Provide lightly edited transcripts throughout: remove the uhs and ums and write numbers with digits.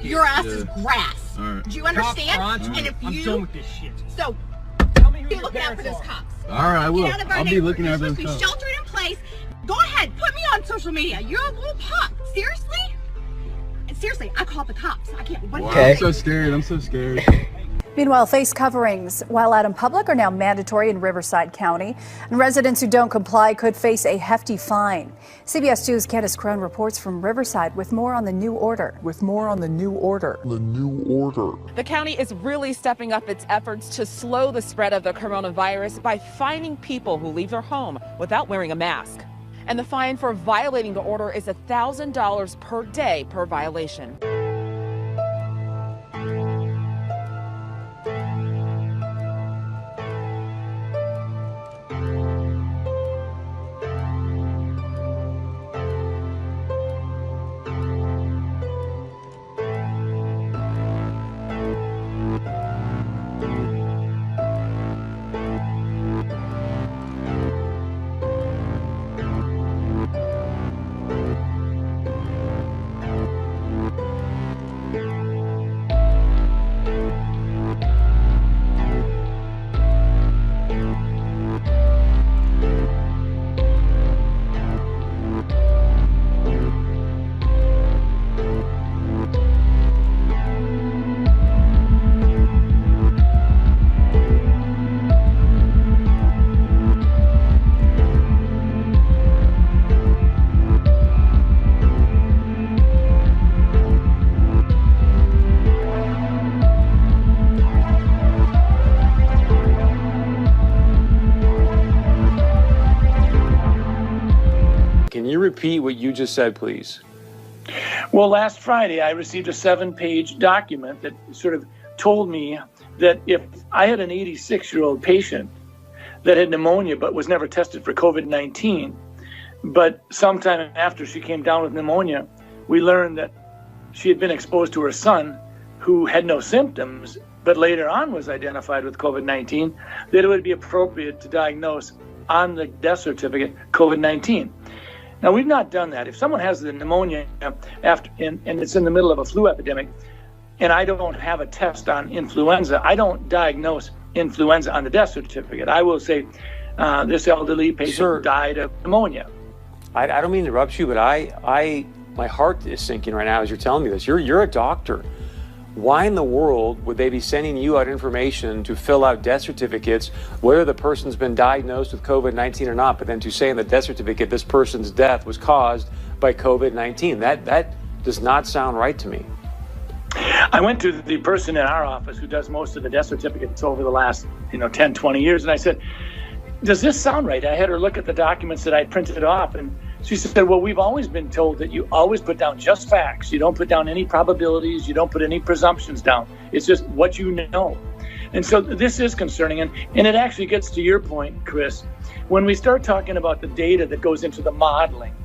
Your ass is grass. Right. Do you understand? Right. And if I'm you done with this shit. so Tell me who be your looking out for parents those are. cops. All right, I will. Get out of our I'll be neighborhood. looking You're at those supposed to be cops. sheltered in place. Go ahead, put me on social media. You're a little pup. Seriously? And seriously, I called the cops. I can't. What Wow, Okay. I'm so scared. I'm so scared. Meanwhile, face coverings while out in public are now mandatory in Riverside County, and residents who don't comply could face a hefty fine. CBS 2's Candace Crone reports from Riverside with more on the new order. The county is really stepping up its efforts to slow the spread of the coronavirus by fining people who leave their home without wearing a mask. And the fine for violating the order is $1,000 per day per violation. Can you repeat what you just said, please? Well, last Friday, I received a 7-page document that sort of told me that if I had an 86-year-old patient that had pneumonia but was never tested for COVID-19, but sometime after she came down with pneumonia, we learned that she had been exposed to her son who had no symptoms, but later on was identified with COVID-19, that it would be appropriate to diagnose on the death certificate COVID-19. Now, we've not done that. If someone has the pneumonia after and it's in the middle of a flu epidemic, and I don't have a test on influenza, I don't diagnose influenza on the death certificate. I will say this elderly patient died of pneumonia. I don't mean to interrupt you, but my heart is sinking right now as you're telling me this. You're a doctor. Why in the world would they be sending you out information to fill out death certificates, whether the person's been diagnosed with COVID-19 or not, but then to say in the death certificate this person's death was caused by COVID-19? That does not sound right to me. I went to the person in our office who does most of the death certificates over the last 10, 20 years, and I said, does this sound right? I had her look at the documents that I printed off, and she said, well, we've always been told that you always put down just facts. You don't put down any probabilities. You don't put any presumptions down. It's just what you know. And so this is concerning. And it actually gets to your point, Chris. When we start talking about the data that goes into the modeling,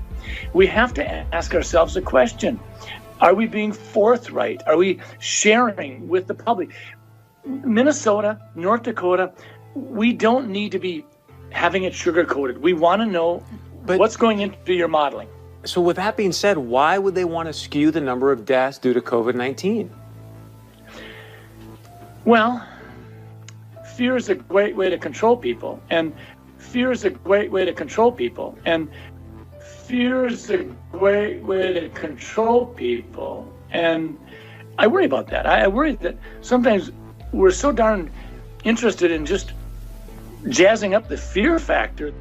we have to ask ourselves a question. Are we being forthright? Are we sharing with the public? Minnesota, North Dakota, we don't need to be having it sugar-coated. We want to know what's going into your modeling. So with that being said, why would they want to skew the number of deaths due to COVID-19? Well, fear is a great way to control people. And fear is a great way to control people. And fear is a great way to control people. And I worry about that. I worry that sometimes we're so darn interested in just jazzing up the fear factor.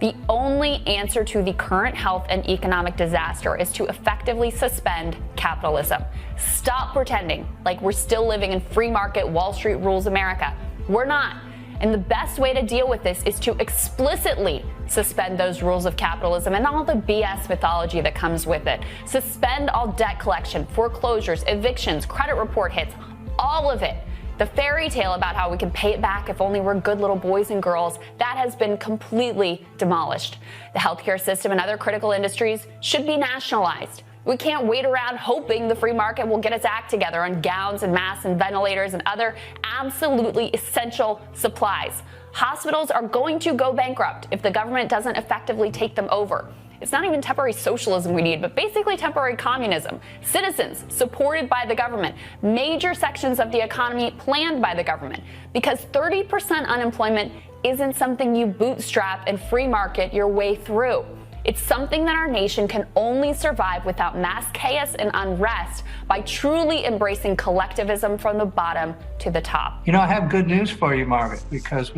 The only answer to the current health and economic disaster is to effectively suspend capitalism. Stop pretending like we're still living in free market, Wall Street rules America. We're not. And the best way to deal with this is to explicitly suspend those rules of capitalism and all the BS mythology that comes with it. Suspend all debt collection, foreclosures, evictions, credit report hits, all of it. The fairy tale about how we can pay it back if only we're good little boys and girls, that has been completely demolished. The healthcare system and other critical industries should be nationalized. We can't wait around hoping the free market will get its act together on gowns and masks and ventilators and other absolutely essential supplies. Hospitals are going to go bankrupt if the government doesn't effectively take them over. It's not even temporary socialism we need, but basically temporary communism. Citizens supported by the government, major sections of the economy planned by the government, because 30% unemployment isn't something you bootstrap and free market your way through. It's something that our nation can only survive without mass chaos and unrest by truly embracing collectivism from the bottom to the top. You know, I have good news for you, Margaret, because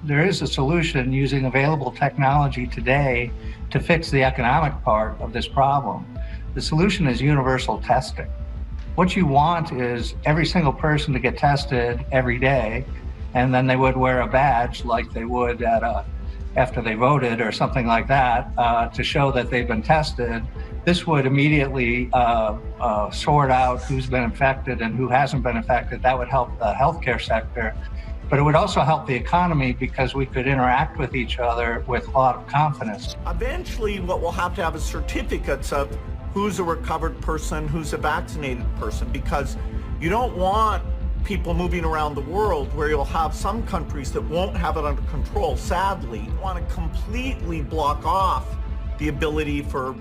there is a solution using available technology today to fix the economic part of this problem. The solution is universal testing. What you want is every single person to get tested every day, and then they would wear a badge like they would after they voted or something like that to show that they've been tested. This would immediately sort out who's been infected and who hasn't been infected. That would help the healthcare sector, but it would also help the economy because we could interact with each other with a lot of confidence. Eventually, what we'll have to have is certificates of who's a recovered person, who's a vaccinated person, because you don't want people moving around the world where you'll have some countries that won't have it under control. Sadly, you want to completely block off the ability for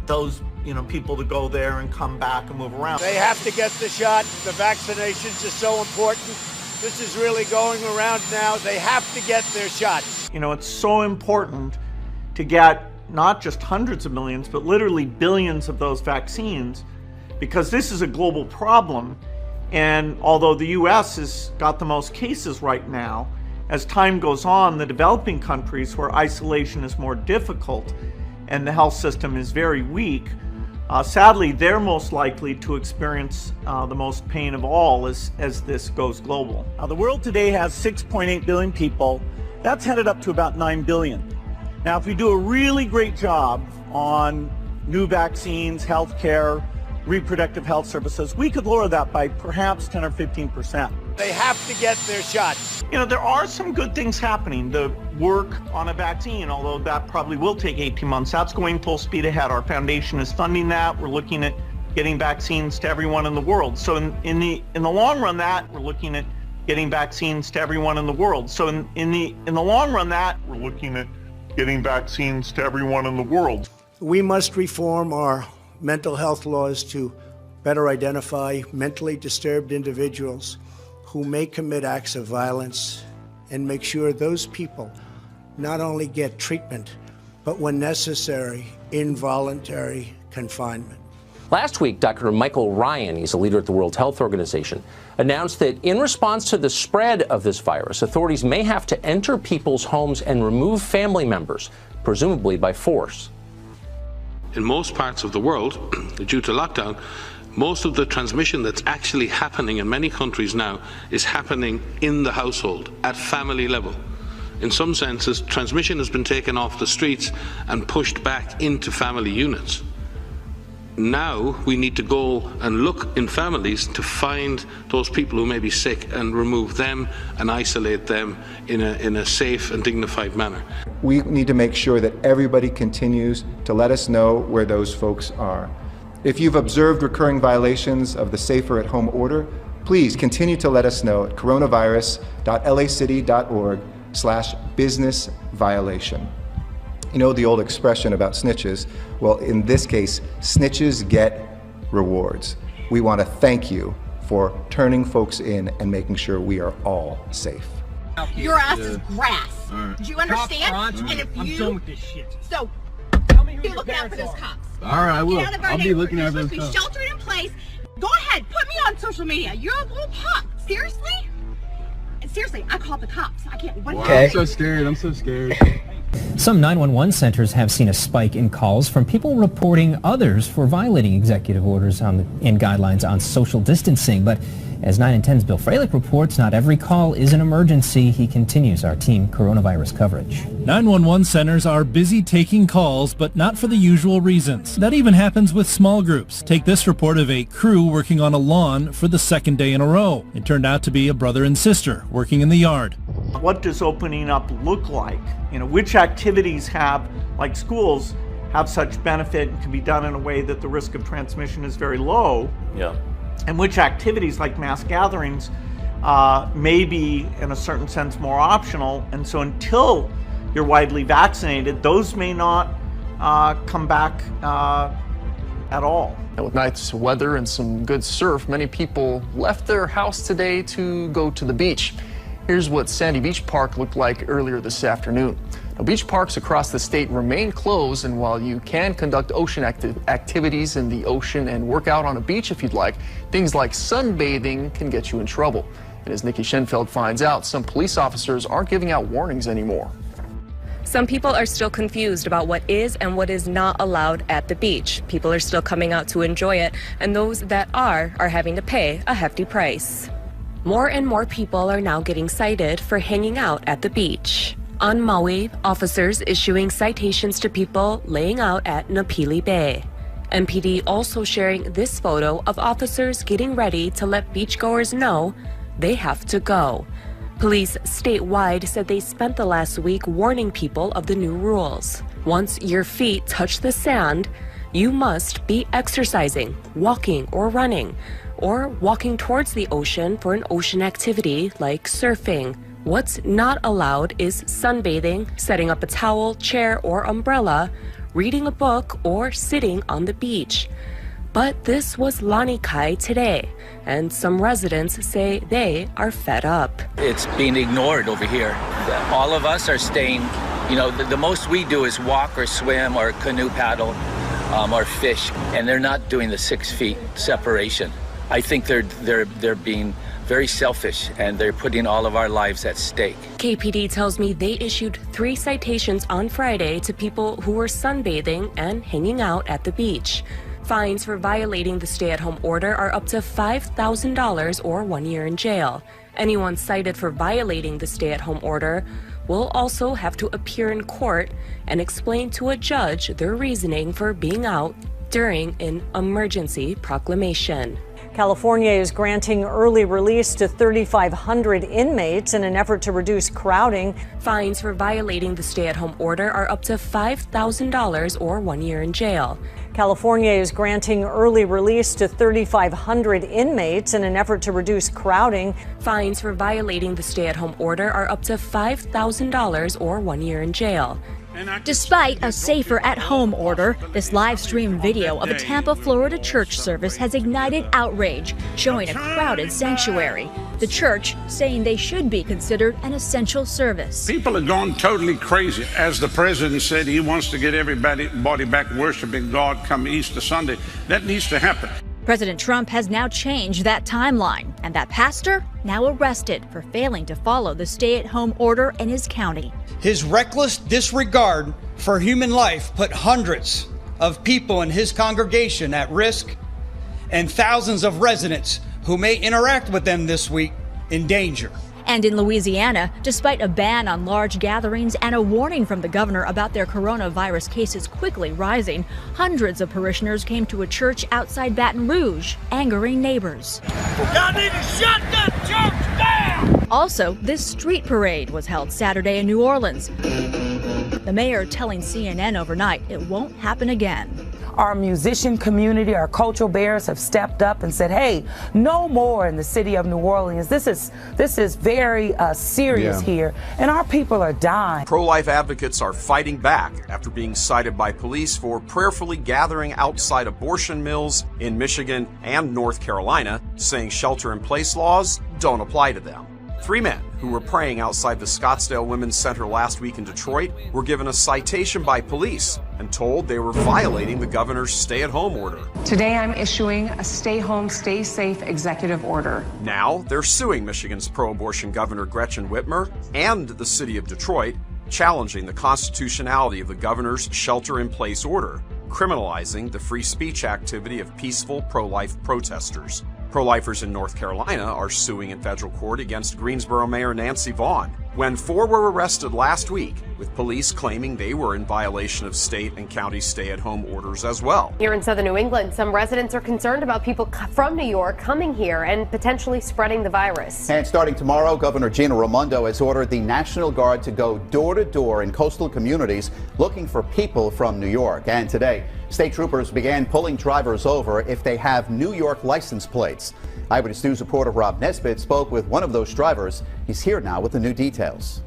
those people to go there and come back and move around. They have to get the shot. The vaccinations are so important. This is really going around now. They have to get their shots. It's so important to get not just hundreds of millions, but literally billions of those vaccines, because this is a global problem. And although the US has got the most cases right now, as time goes on, the developing countries where isolation is more difficult and the health system is very weak, sadly, they're most likely to experience the most pain of all as this goes global. The world today has 6.8 billion people. That's headed up to about 9 billion. Now, if we do a really great job on new vaccines, healthcare, reproductive health services, we could lower that by perhaps 10 or 15%. They have to get their shots. There are some good things happening. The work on a vaccine, although that probably will take 18 months, that's going full speed ahead. Our foundation is funding that. We're looking at getting vaccines to everyone in the world. So in the long run, we're looking at getting vaccines to everyone in the world. So in the long run, we're looking at getting vaccines to everyone in the world. We must reform our mental health laws to better identify mentally disturbed individuals who may commit acts of violence and make sure those people not only get treatment, but when necessary, involuntary confinement. Last week, Dr. Michael Ryan, he's a leader at the World Health Organization, announced that in response to the spread of this virus, authorities may have to enter people's homes and remove family members, presumably by force. In most parts of the world, due to lockdown, most of the transmission that's actually happening in many countries now is happening in the household, at family level. In some senses, transmission has been taken off the streets and pushed back into family units. Now we need to go and look in families to find those people who may be sick and remove them and isolate them in a safe and dignified manner. We need to make sure that everybody continues to let us know where those folks are. If you've observed recurring violations of the Safer at Home order, please continue to let us know at coronavirus.lacity.org/business violation. You know the old expression about snitches? Well, in this case, snitches get rewards. We want to thank you for turning folks in and making sure we are all safe. Your ass is grass. Right. Do you understand? And if I'm done with this shit. So, be looking out for those cops. All right, I will. I'll be looking out for those cops. Be sheltered in place. Go ahead, put me on social media. You're a little pup. Seriously? Seriously, I called the cops. I can't. What Okay. I'm so scared. I'm so scared. Some 911 centers have seen a spike in calls from people reporting others for violating executive orders and guidelines on social distancing. But As 9 and 10's Bill Freilich reports, not every call is an emergency. He continues our team coronavirus coverage. 911 centers are busy taking calls, but not for the usual reasons. That even happens with small groups. Take this report of a crew working on a lawn for the second day in a row. It turned out to be a brother and sister working in the yard. What does opening up look like? Which activities like schools, have such benefit and can be done in a way that the risk of transmission is very low? Yeah. And which activities, like mass gatherings, may be, in a certain sense, more optional. And so until you're widely vaccinated, those may not come back at all. And with nice weather and some good surf, many people left their house today to go to the beach. Here's what Sandy Beach Park looked like earlier this afternoon. Now, beach parks across the state remain closed, and while you can conduct ocean activities in the ocean and work out on a beach if you'd like, things like sunbathing can get you in trouble. And as Nikki Schenfeld finds out, some police officers aren't giving out warnings anymore. Some people are still confused about what is and what is not allowed at the beach. People are still coming out to enjoy it, and those that are having to pay a hefty price. More and more people are now getting cited for hanging out at the beach. On Maui, officers issuing citations to people laying out at Napili Bay. MPD also sharing this photo of officers getting ready to let beachgoers know they have to go. Police statewide said they spent the last week warning people of the new rules. Once your feet touch the sand, you must be exercising, walking or running, or walking towards the ocean for an ocean activity like surfing. What's not allowed is sunbathing, setting up a towel, chair, or umbrella, reading a book, or sitting on the beach. But this was Lanikai today, and some residents say they are fed up. It's being ignored over here. All of us are staying, the most we do is walk or swim or canoe paddle or fish, and they're not doing the 6 feet separation. I think they're being very selfish, and they're putting all of our lives at stake. KPD tells me they issued 3 citations on Friday to people who were sunbathing and hanging out at the beach. Fines for violating the stay-at-home order are up to $5,000 or 1 year in jail. Anyone cited for violating the stay-at-home order will also have to appear in court and explain to a judge their reasoning for being out during an emergency proclamation. California is granting early release to 3,500 inmates in an effort to reduce crowding. Fines for violating the stay-at-home order are up to $5,000 or 1 year in jail. California is granting early release to 3,500 inmates in an effort to reduce crowding. Fines for violating the stay-at-home order are up to $5,000 or 1 year in jail. Despite a safer at-home order, this live-stream video of a Tampa, Florida church service has ignited outrage, showing a crowded sanctuary. The church saying they should be considered an essential service. People have gone totally crazy. As the president said, he wants to get everybody back worshiping God come Easter Sunday. That needs to happen. President Trump has now changed that timeline, and that pastor now arrested for failing to follow the stay-at-home order in his county. His reckless disregard for human life put hundreds of people in his congregation at risk, and thousands of residents who may interact with them this week in danger. And in Louisiana, despite a ban on large gatherings and a warning from the governor about their coronavirus cases quickly rising, hundreds of parishioners came to a church outside Baton Rouge, angering neighbors. Y'all need to shut that church down! Also, this street parade was held Saturday in New Orleans. The mayor telling CNN overnight it won't happen again. Our musician community, our cultural bearers have stepped up and said, hey, no more in the city of New Orleans. This is very serious here, and our people are dying. Pro-life advocates are fighting back after being cited by police for prayerfully gathering outside abortion mills in Michigan and North Carolina, saying shelter-in-place laws don't apply to them. 3 men who were praying outside the Scottsdale Women's Center last week in Detroit were given a citation by police and told they were violating the governor's stay-at-home order. Today I'm issuing a stay home, stay safe executive order. Now they're suing Michigan's pro-abortion governor Gretchen Whitmer and the city of Detroit, challenging the constitutionality of the governor's shelter-in-place order, criminalizing the free speech activity of peaceful pro-life protesters. Pro-lifers in North Carolina are suing in federal court against Greensboro Mayor Nancy Vaughn when 4 were arrested last week, with police claiming they were in violation of state and county stay-at-home orders as well. Here in southern New England, some residents are concerned about people from New York coming here and potentially spreading the virus. And starting tomorrow, Governor Gina Raimondo has ordered the National Guard to go door-to-door in coastal communities looking for people from New York. And today, state troopers began pulling drivers over if they have New York license plates. Eyewitness News reporter Rob Nesbitt spoke with one of those drivers. He's here now with the new details.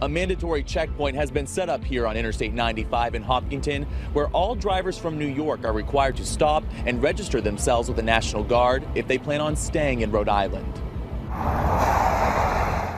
A mandatory checkpoint has been set up here on Interstate 95 in Hopkinton, where all drivers from New York are required to stop and register themselves with the National Guard if they plan on staying in Rhode Island.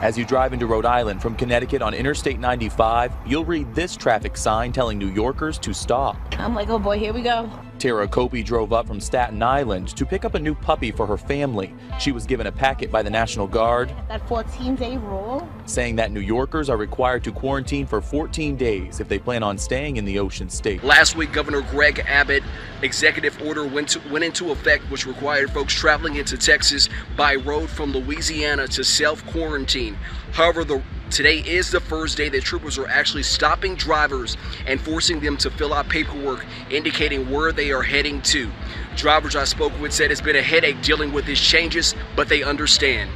As you drive into Rhode Island from Connecticut on Interstate 95, you'll read this traffic sign telling New Yorkers to stop. I'm like, oh boy, here we go. Tara Copey drove up from Staten Island to pick up a new puppy for her family. She was given a packet by the National Guard, That 14-day rule. saying that New Yorkers are required to quarantine for 14 days if they plan on staying in the Ocean State. Last week, Governor Greg Abbott executive order went into effect, which required folks traveling into Texas by road from Louisiana to self-quarantine. However, today is the first day that troopers are actually stopping drivers and forcing them to fill out paperwork indicating where they are heading to. Drivers I spoke with said it's been a headache dealing with these changes, but they understand.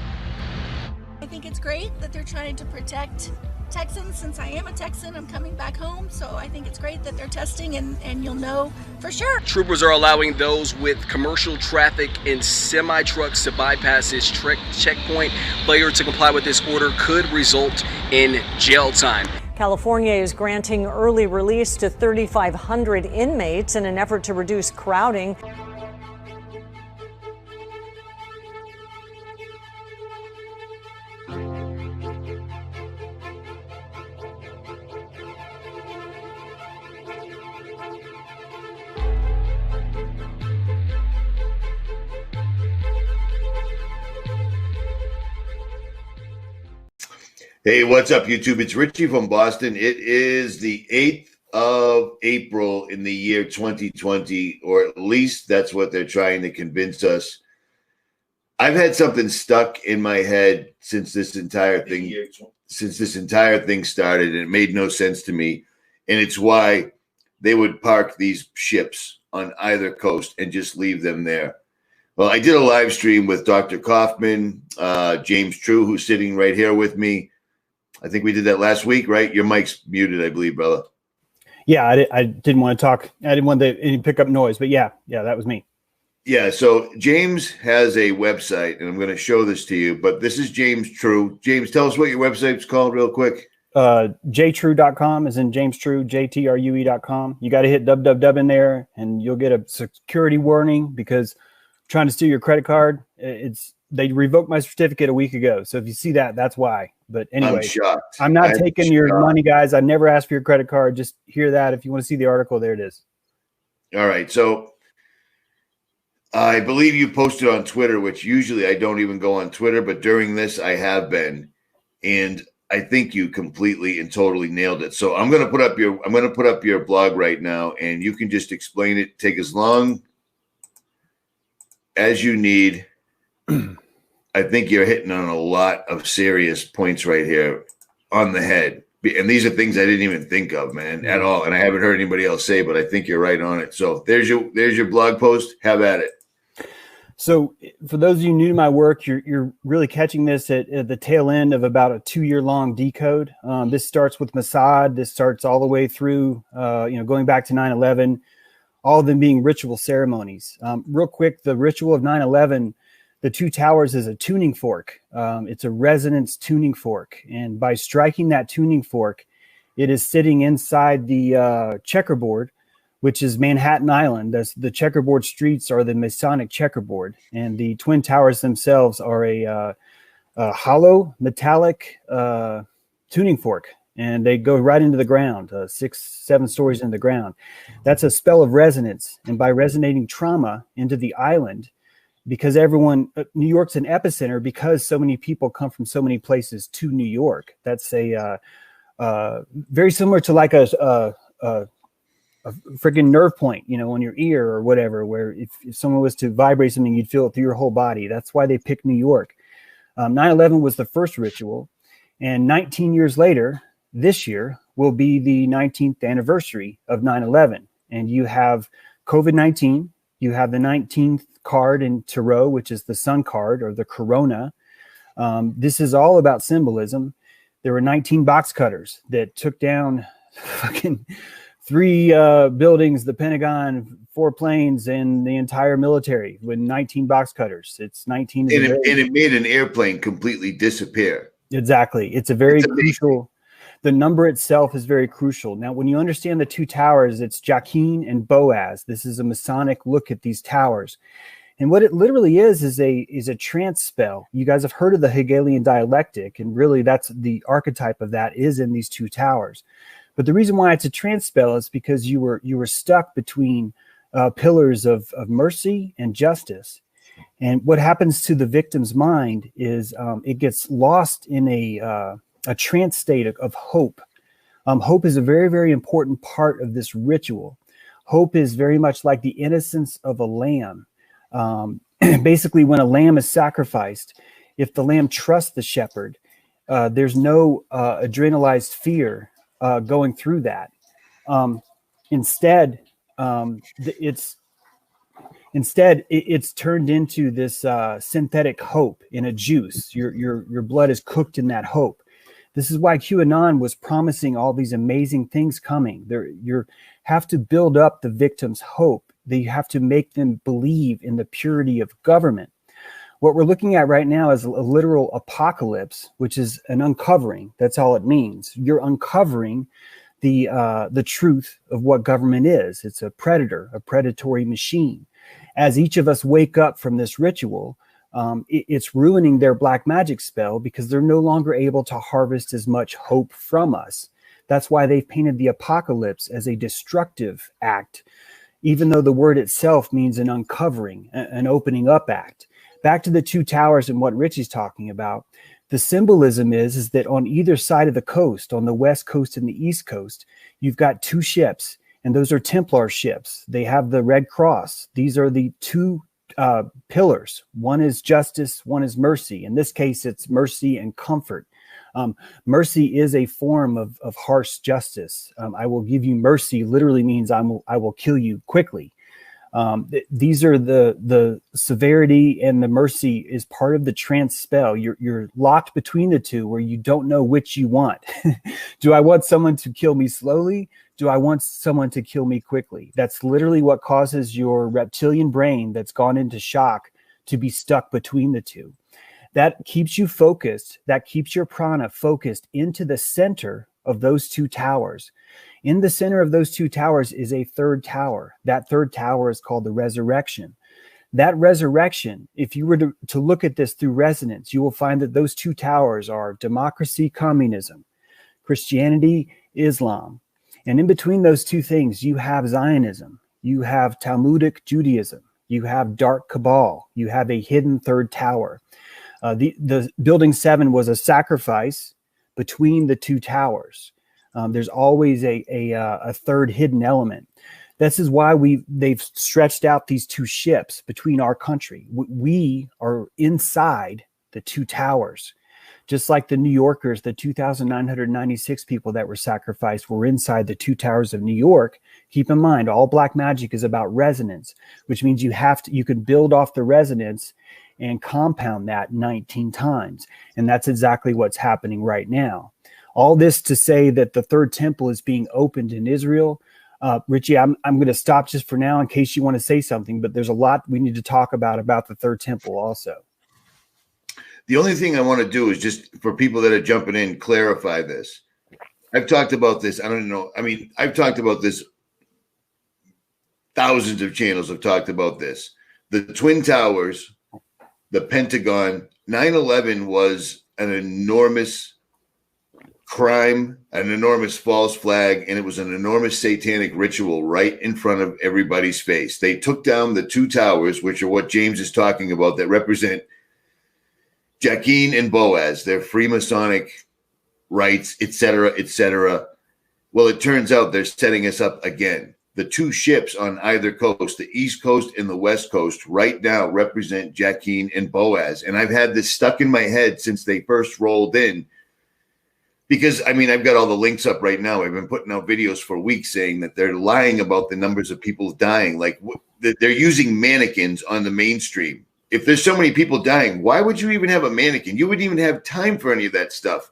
I think it's great that they're trying to protect Texans. Since I am a Texan, I'm coming back home, so I think it's great that they're testing and you'll know for sure. Troopers are allowing those with commercial traffic and semi-trucks to bypass this checkpoint. Failure to comply with this order could result in jail time. California is granting early release to 3,500 inmates in an effort to reduce crowding. Hey, what's up, YouTube? It's Richie from Boston. It is the 8th of April in the year 2020, or at least that's what they're trying to convince us. I've had something stuck in my head since this entire thing started, and it made no sense to me. And it's why they would park these ships on either coast and just leave them there. Well, I did a live stream with Dr. Kaufman, James True, who's sitting right here with me. I think we did that last week, right? Your mic's muted, I believe, brother. Yeah, I didn't want to talk. I didn't want any pickup noise, but yeah, that was me. Yeah, so James has a website, and I'm going to show this to you, but this is James True. James, tell us what your website's called real quick. jtrue.com is in James True, JTRUE.com. You got to hit www in there, and you'll get a security warning because trying to steal your credit card. They revoked my certificate a week ago. So if you see that, that's why. But anyway, I'm shocked. I'm not taking your money, guys. I never asked for your credit card. Just hear that. If you want to see the article, there it is. All right. So I believe you posted on Twitter, which usually I don't even go on Twitter, but during this I have been. And I think you completely and totally nailed it. So I'm going to put up your blog right now, and you can just explain it. Take as long as you need. I think you're hitting on a lot of serious points right here on the head. And these are things I didn't even think of, man, at all. And I haven't heard anybody else say, but I think you're right on it. So there's your blog post. Have at it. So for those of you new to my work, you're really catching this at the tail end of about a 2-year-long decode. This starts with Mossad. This starts all the way through, going back to 9/11, all of them being ritual ceremonies. Real quick, the ritual of 9/11, the two towers is a tuning fork. It's a resonance tuning fork. And by striking that tuning fork, it is sitting inside the checkerboard, which is Manhattan Island. The checkerboard streets are the Masonic checkerboard. And the Twin Towers themselves are a hollow metallic tuning fork. And they go right into the ground, 6-7 stories in the ground. That's a spell of resonance. And by resonating trauma into the island, because New York's an epicenter because so many people come from so many places to New York. That's very similar to like a freaking nerve point, on your ear or whatever, where if someone was to vibrate something, you'd feel it through your whole body. That's why they picked New York. 9/11 was the first ritual. And 19 years later, this year will be the 19th anniversary of 9/11. And you have COVID-19, you have the 19th card in Tarot, which is the sun card or the corona. This is all about symbolism. There were 19 box cutters that took down fucking 3 buildings, the Pentagon, 4 planes, and the entire military with 19 box cutters. It's 19. And it made an airplane completely disappear. Exactly. It's a very crucial. The number itself is very crucial. Now, when you understand the 2 towers, it's Jachin and Boaz. This is a Masonic look at these towers. And what it literally is a trance spell. You guys have heard of the Hegelian dialectic, and really that's the archetype of that is in these 2 towers. But the reason why it's a trance spell is because you were stuck between pillars of mercy and justice. And what happens to the victim's mind is it gets lost in a trance state of hope. Hope is a very, very important part of this ritual. Hope is very much like the innocence of a lamb. Basically, when a lamb is sacrificed, if the lamb trusts the shepherd, there's no adrenalized fear going through that. Instead, it's turned into this synthetic hope in a juice. Your blood is cooked in that hope. This is why QAnon was promising all these amazing things coming. You have to build up the victim's hope. You have to make them believe in the purity of government. What we're looking at right now is a literal apocalypse, which is an uncovering. That's all it means. You're uncovering the truth of what government is. It's a predator, a predatory machine. As each of us wake up from this ritual, it's ruining their black magic spell because they're no longer able to harvest as much hope from us. That's why they've painted the apocalypse as a destructive act, even though the word itself means an uncovering, an opening up act. Back to the 2 towers and what Richie's talking about, the symbolism is that on either side of the coast, on the west coast and the east coast, you've got 2 ships, and those are Templar ships. They have the Red Cross. These are the 2 pillars. One is justice, one is mercy. In this case, it's mercy and comfort. Mercy is a form of harsh justice. I will give you mercy literally means I will kill you quickly. These are the severity, and the mercy is part of the trance spell. You're locked between the 2 where you don't know which you want. Do I want someone to kill me slowly? Do I want someone to kill me quickly? That's literally what causes your reptilian brain that's gone into shock to be stuck between the 2. That keeps you focused. That keeps your prana focused into the center of those 2 towers. In the center of those 2 towers is a 3rd tower. That 3rd tower is called the resurrection. That resurrection, if you were to look at this through resonance, you will find that those 2 towers are democracy, communism, Christianity, Islam. And in between those 2 things, you have Zionism, you have Talmudic Judaism, you have dark Cabal, you have a hidden 3rd tower. The building 7 was a sacrifice between the 2 towers. There's always a 3rd hidden element. This is why they've stretched out these 2 ships between our country. We are inside the 2 towers. Just like the New Yorkers, the 2,996 people that were sacrificed were inside the 2 towers of New York. Keep in mind, all black magic is about resonance, which means you can build off the resonance and compound that 19 times. And that's exactly what's happening right now. All this to say that the 3rd temple is being opened in Israel. Richie, I'm going to stop just for now in case you want to say something, but there's a lot we need to talk about the 3rd temple also. The only thing I want to do is just for people that are jumping in, clarify this. I've talked about this. I don't know. I mean, I've talked about this. Thousands of channels have talked about this. The Twin Towers, the Pentagon, 9/11 was an enormous crime, an enormous false flag, and it was an enormous satanic ritual right in front of everybody's face. They took down the 2 towers, which are what James is talking about, that represent Jachin and Boaz, their Freemasonic rights, etc., etc. Well, it turns out they're setting us up again. the two ships on either coast, the East Coast and the West Coast, right now represent Jachin and Boaz. And I've had this stuck in my head since they first rolled in. Because, I mean, I've got all the links up right now. I've been putting out videos for weeks saying that they're lying about the numbers of people dying. Like, they're using mannequins on the mainstream. If there's so many people dying, why would you even have a mannequin? You wouldn't even have time for any of that stuff.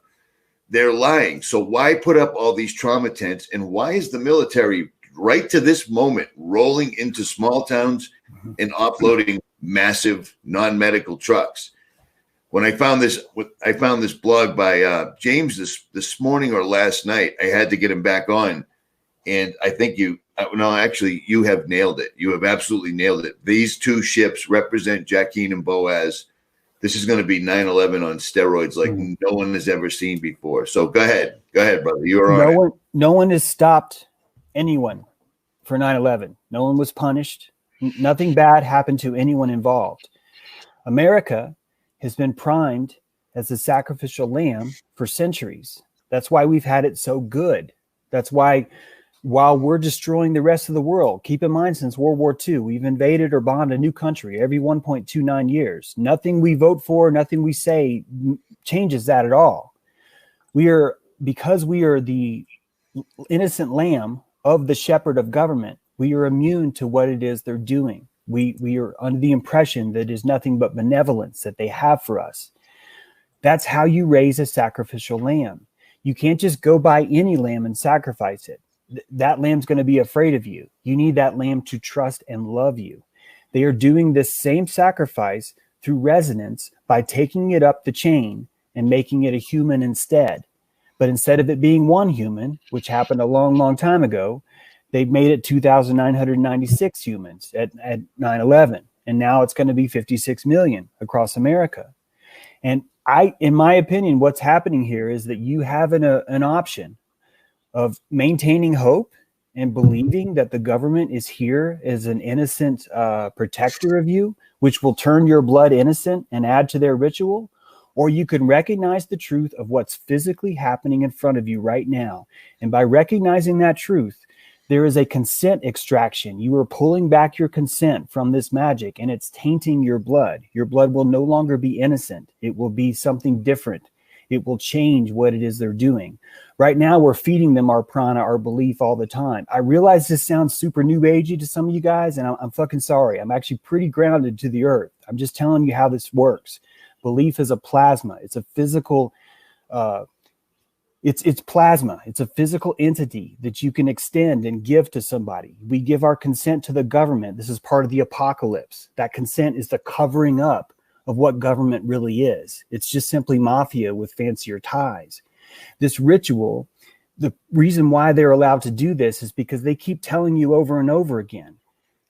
They're lying. So why put up all these trauma tents? And why is the military right to this moment rolling into small towns and offloading massive non-medical trucks? When I found this blog by James this morning or last night, I had to get him back on. And I think you have nailed it. You have absolutely nailed it. These two ships represent Jachin and Boaz. This is going to be 9/11 on steroids like no one has ever seen before. So go ahead, brother. You are on it. No one has stopped anyone for 9/11. No one was punished. Nothing bad happened to anyone involved. America has been primed as a sacrificial lamb for centuries. That's why we've had it so good. That's why while we're destroying the rest of the world, keep in mind, since World War II, we've invaded or bombed a new country every 1.29 years. Nothing we vote for, nothing we say changes that at all. Because we are the innocent lamb of the shepherd of government, we are immune to what it is they're doing. We are under the impression that it is nothing but benevolence that they have for us. That's how you raise a sacrificial lamb. You can't just go buy any lamb and sacrifice it. That lamb's going to be afraid of you. You need that lamb to trust and love you. They are doing this same sacrifice through resonance by taking it up the chain and making it a human instead. But instead of it being one human, which happened a long, long time ago, they've made it 2,996 humans at 9/11. And now it's going to be 56 million across America. And in my opinion, what's happening here is that you have an option of maintaining hope and believing that the government is here as an innocent protector of you, which will turn your blood innocent and add to their ritual. Or you can recognize the truth of what's physically happening in front of you right now. And by recognizing that truth, there is a consent extraction. You are pulling back your consent from this magic, and it's tainting your blood. Your blood will no longer be innocent. It will be something different. It will change what it is they're doing. Right now, we're feeding them our prana, our belief all the time. I realize this sounds super new agey to some of you guys, and I'm fucking sorry. I'm actually pretty grounded to the earth. I'm just telling you how this works. Belief is a plasma. It's a physical, it's plasma. It's a physical entity that you can extend and give to somebody. We give our consent to the government. This is part of the apocalypse. That consent is the covering up of what government really is. It's just simply mafia with fancier ties. This ritual, the reason why they're allowed to do this is because they keep telling you over and over again,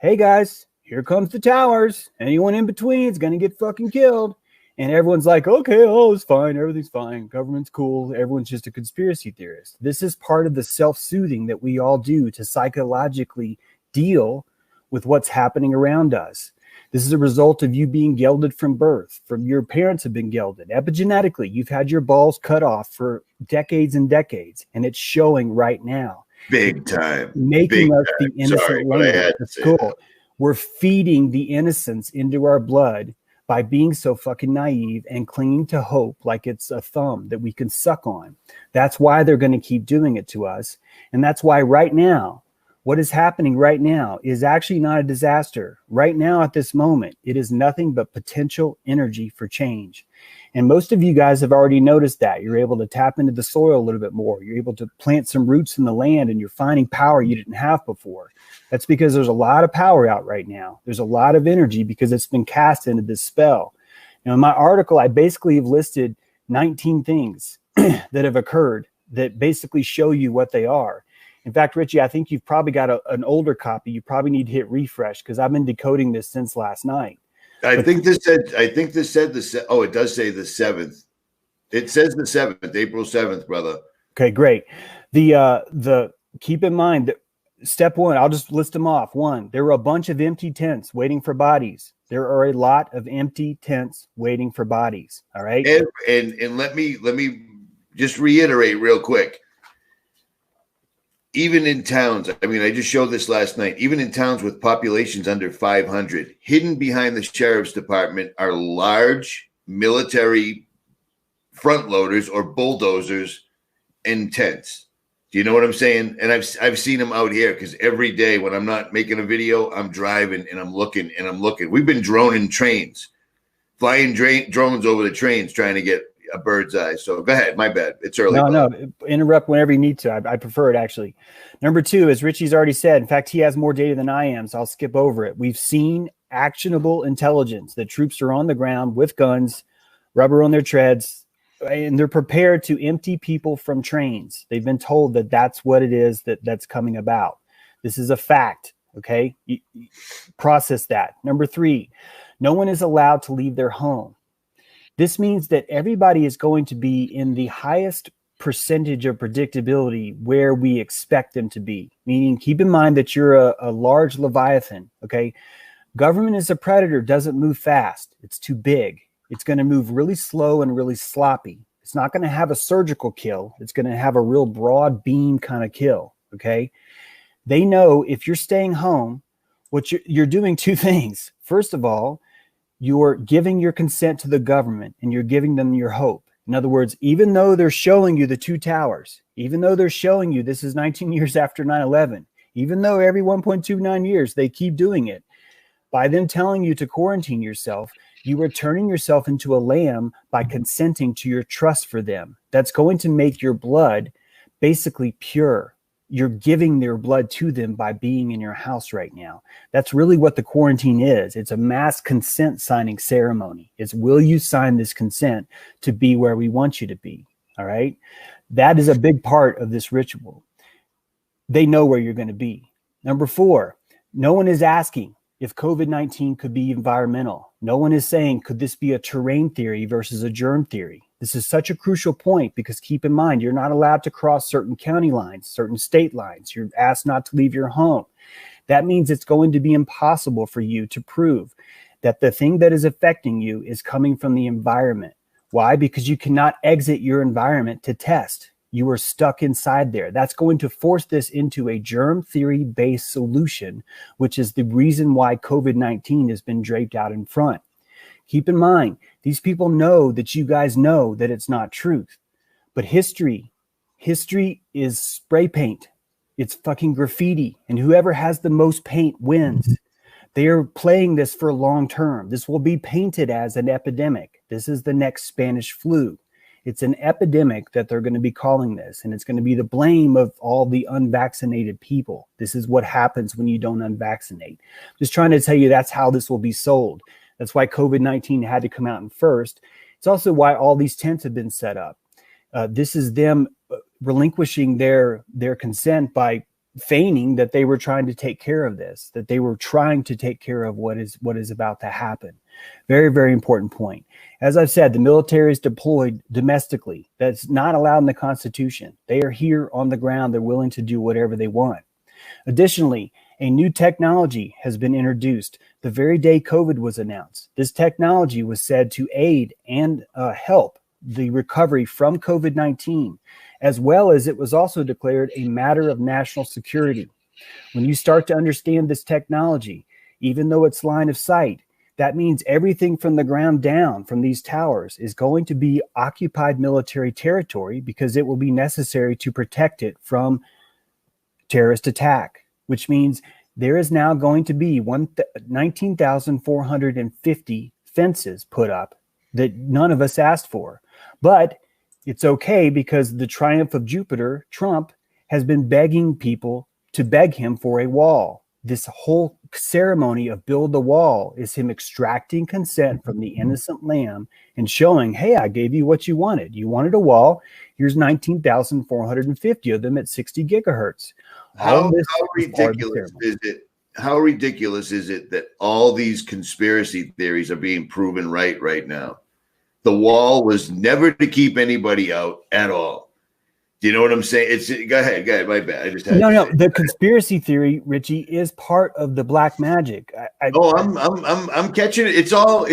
hey guys, here comes the towers. Anyone in between is going to get fucking killed. And everyone's like, okay, oh, it's fine. Everything's fine. Government's cool. Everyone's just a conspiracy theorist. This is part of the self-soothing that we all do to psychologically deal with what's happening around us. This is a result of you being gelded from birth. From your parents have been gelded. Epigenetically, you've had your balls cut off for decades and decades, and it's showing right now. Big time. Making us the innocent lamb. That's cool. We're feeding the innocence into our blood by being so fucking naive and clinging to hope like it's a thumb that we can suck on. That's why they're going to keep doing it to us. And that's why right now, what is happening right now is actually not a disaster. Right now at this moment, it is nothing but potential energy for change. And most of you guys have already noticed that. You're able to tap into the soil a little bit more. You're able to plant some roots in the land, and you're finding power you didn't have before. That's because there's a lot of power out right now. There's a lot of energy because it's been cast into this spell. Now, in my article, I basically have listed 19 things that have occurred that basically show you what they are. In fact, Richie, I think you've probably got an older copy. You probably need to hit refresh because I've been decoding this since last night. I think this said the oh, it does say the 7th. It says the 7th, April 7th, brother. Okay, great. The keep in mind that step one, I'll just list them off. One, there were a bunch of empty tents waiting for bodies. There are a lot of empty tents waiting for bodies. All right. And let me just reiterate real quick. even in towns, I mean, I just showed this last night, even in towns with populations under 500, hidden behind the sheriff's department are large military front loaders or bulldozers and tents. Do you know what I'm saying? And I've seen them out here because every day when I'm not making a video, I'm driving and I'm looking and I'm looking. We've been droning trains, flying drones over the trains trying to get a bird's eye. So go ahead. My bad. It's early. No, interrupt whenever you need to. I prefer it, actually. Number two, as Richie's already said, in fact, he has more data than I am, so I'll skip over it. We've seen actionable intelligence that troops are on the ground with guns, rubber on their treads, and they're prepared to empty people from trains. They've been told that that's what it is that's coming about. This is a fact, okay? You process that. Number three, no one is allowed to leave their home. This means that everybody is going to be in the highest percentage of predictability where we expect them to be. Meaning, keep in mind that you're a large Leviathan, okay? Government as a predator doesn't move fast. It's too big. It's going to move really slow and really sloppy. It's not going to have a surgical kill. It's going to have a real broad beam kind of kill, okay? They know if you're staying home, what you're doing two things. First of all, you're giving your consent to the government and you're giving them your hope. In other words, even though they're showing you the two towers, even though they're showing you this is 19 years after 9/11, even though every 1.29 years they keep doing it, by them telling you to quarantine yourself, you are turning yourself into a lamb by consenting to your trust for them. That's going to make your blood basically pure. You're giving their blood to them by being in your house right now. That's really what the quarantine is. It's a mass consent signing ceremony. It's, will you sign this consent to be where we want you to be? All right. That is a big part of this ritual. They know where you're going to be. Number four, no one is asking if COVID-19 could be environmental. No one is saying, could this be a terrain theory versus a germ theory? This is such a crucial point because keep in mind, you're not allowed to cross certain county lines, certain state lines. You're asked not to leave your home. That means it's going to be impossible for you to prove that the thing that is affecting you is coming from the environment. Why? Because you cannot exit your environment to test. You are stuck inside there. That's going to force this into a germ theory based solution, which is the reason why COVID-19 has been draped out in front. Keep in mind, these people know that you guys know that it's not truth. But history is spray paint. It's fucking graffiti. And whoever has the most paint wins. They are playing this for long term. This will be painted as an epidemic. This is the next Spanish flu. It's an epidemic that they're going to be calling this, and it's going to be the blame of all the unvaccinated people. This is what happens when you don't unvaccinate. Just trying to tell you that's how this will be sold. That's why COVID-19 had to come out in first. It's also why all these tents have been set up. This is them relinquishing their consent by feigning that they were trying to take care of this, that they were trying to take care of what is about to happen. Very, very important point. As I've said, the military is deployed domestically. That's not allowed in the Constitution. They are here on the ground. They're willing to do whatever they want. Additionally, a new technology has been introduced the very day COVID was announced. This technology was said to aid and help the recovery from COVID-19, as well as it was also declared a matter of national security. When you start to understand this technology, even though it's line of sight, that means everything from the ground down from these towers is going to be occupied military territory because it will be necessary to protect it from terrorist attack, which means there is now going to be 19,450 fences put up that none of us asked for. But it's okay because the triumph of Jupiter, Trump, has been begging people to beg him for a wall. This whole ceremony of build the wall is him extracting consent from the innocent lamb and showing, hey, I gave you what you wanted. You wanted a wall. Here's 19,450 of them at 60 gigahertz. How ridiculous is it? How ridiculous is it that all these conspiracy theories are being proven right now? The wall was never to keep anybody out at all. Do you know what I'm saying? Go ahead. My bad. I just had no. The conspiracy theory, Richie, is part of the black magic. I'm catching it. It's all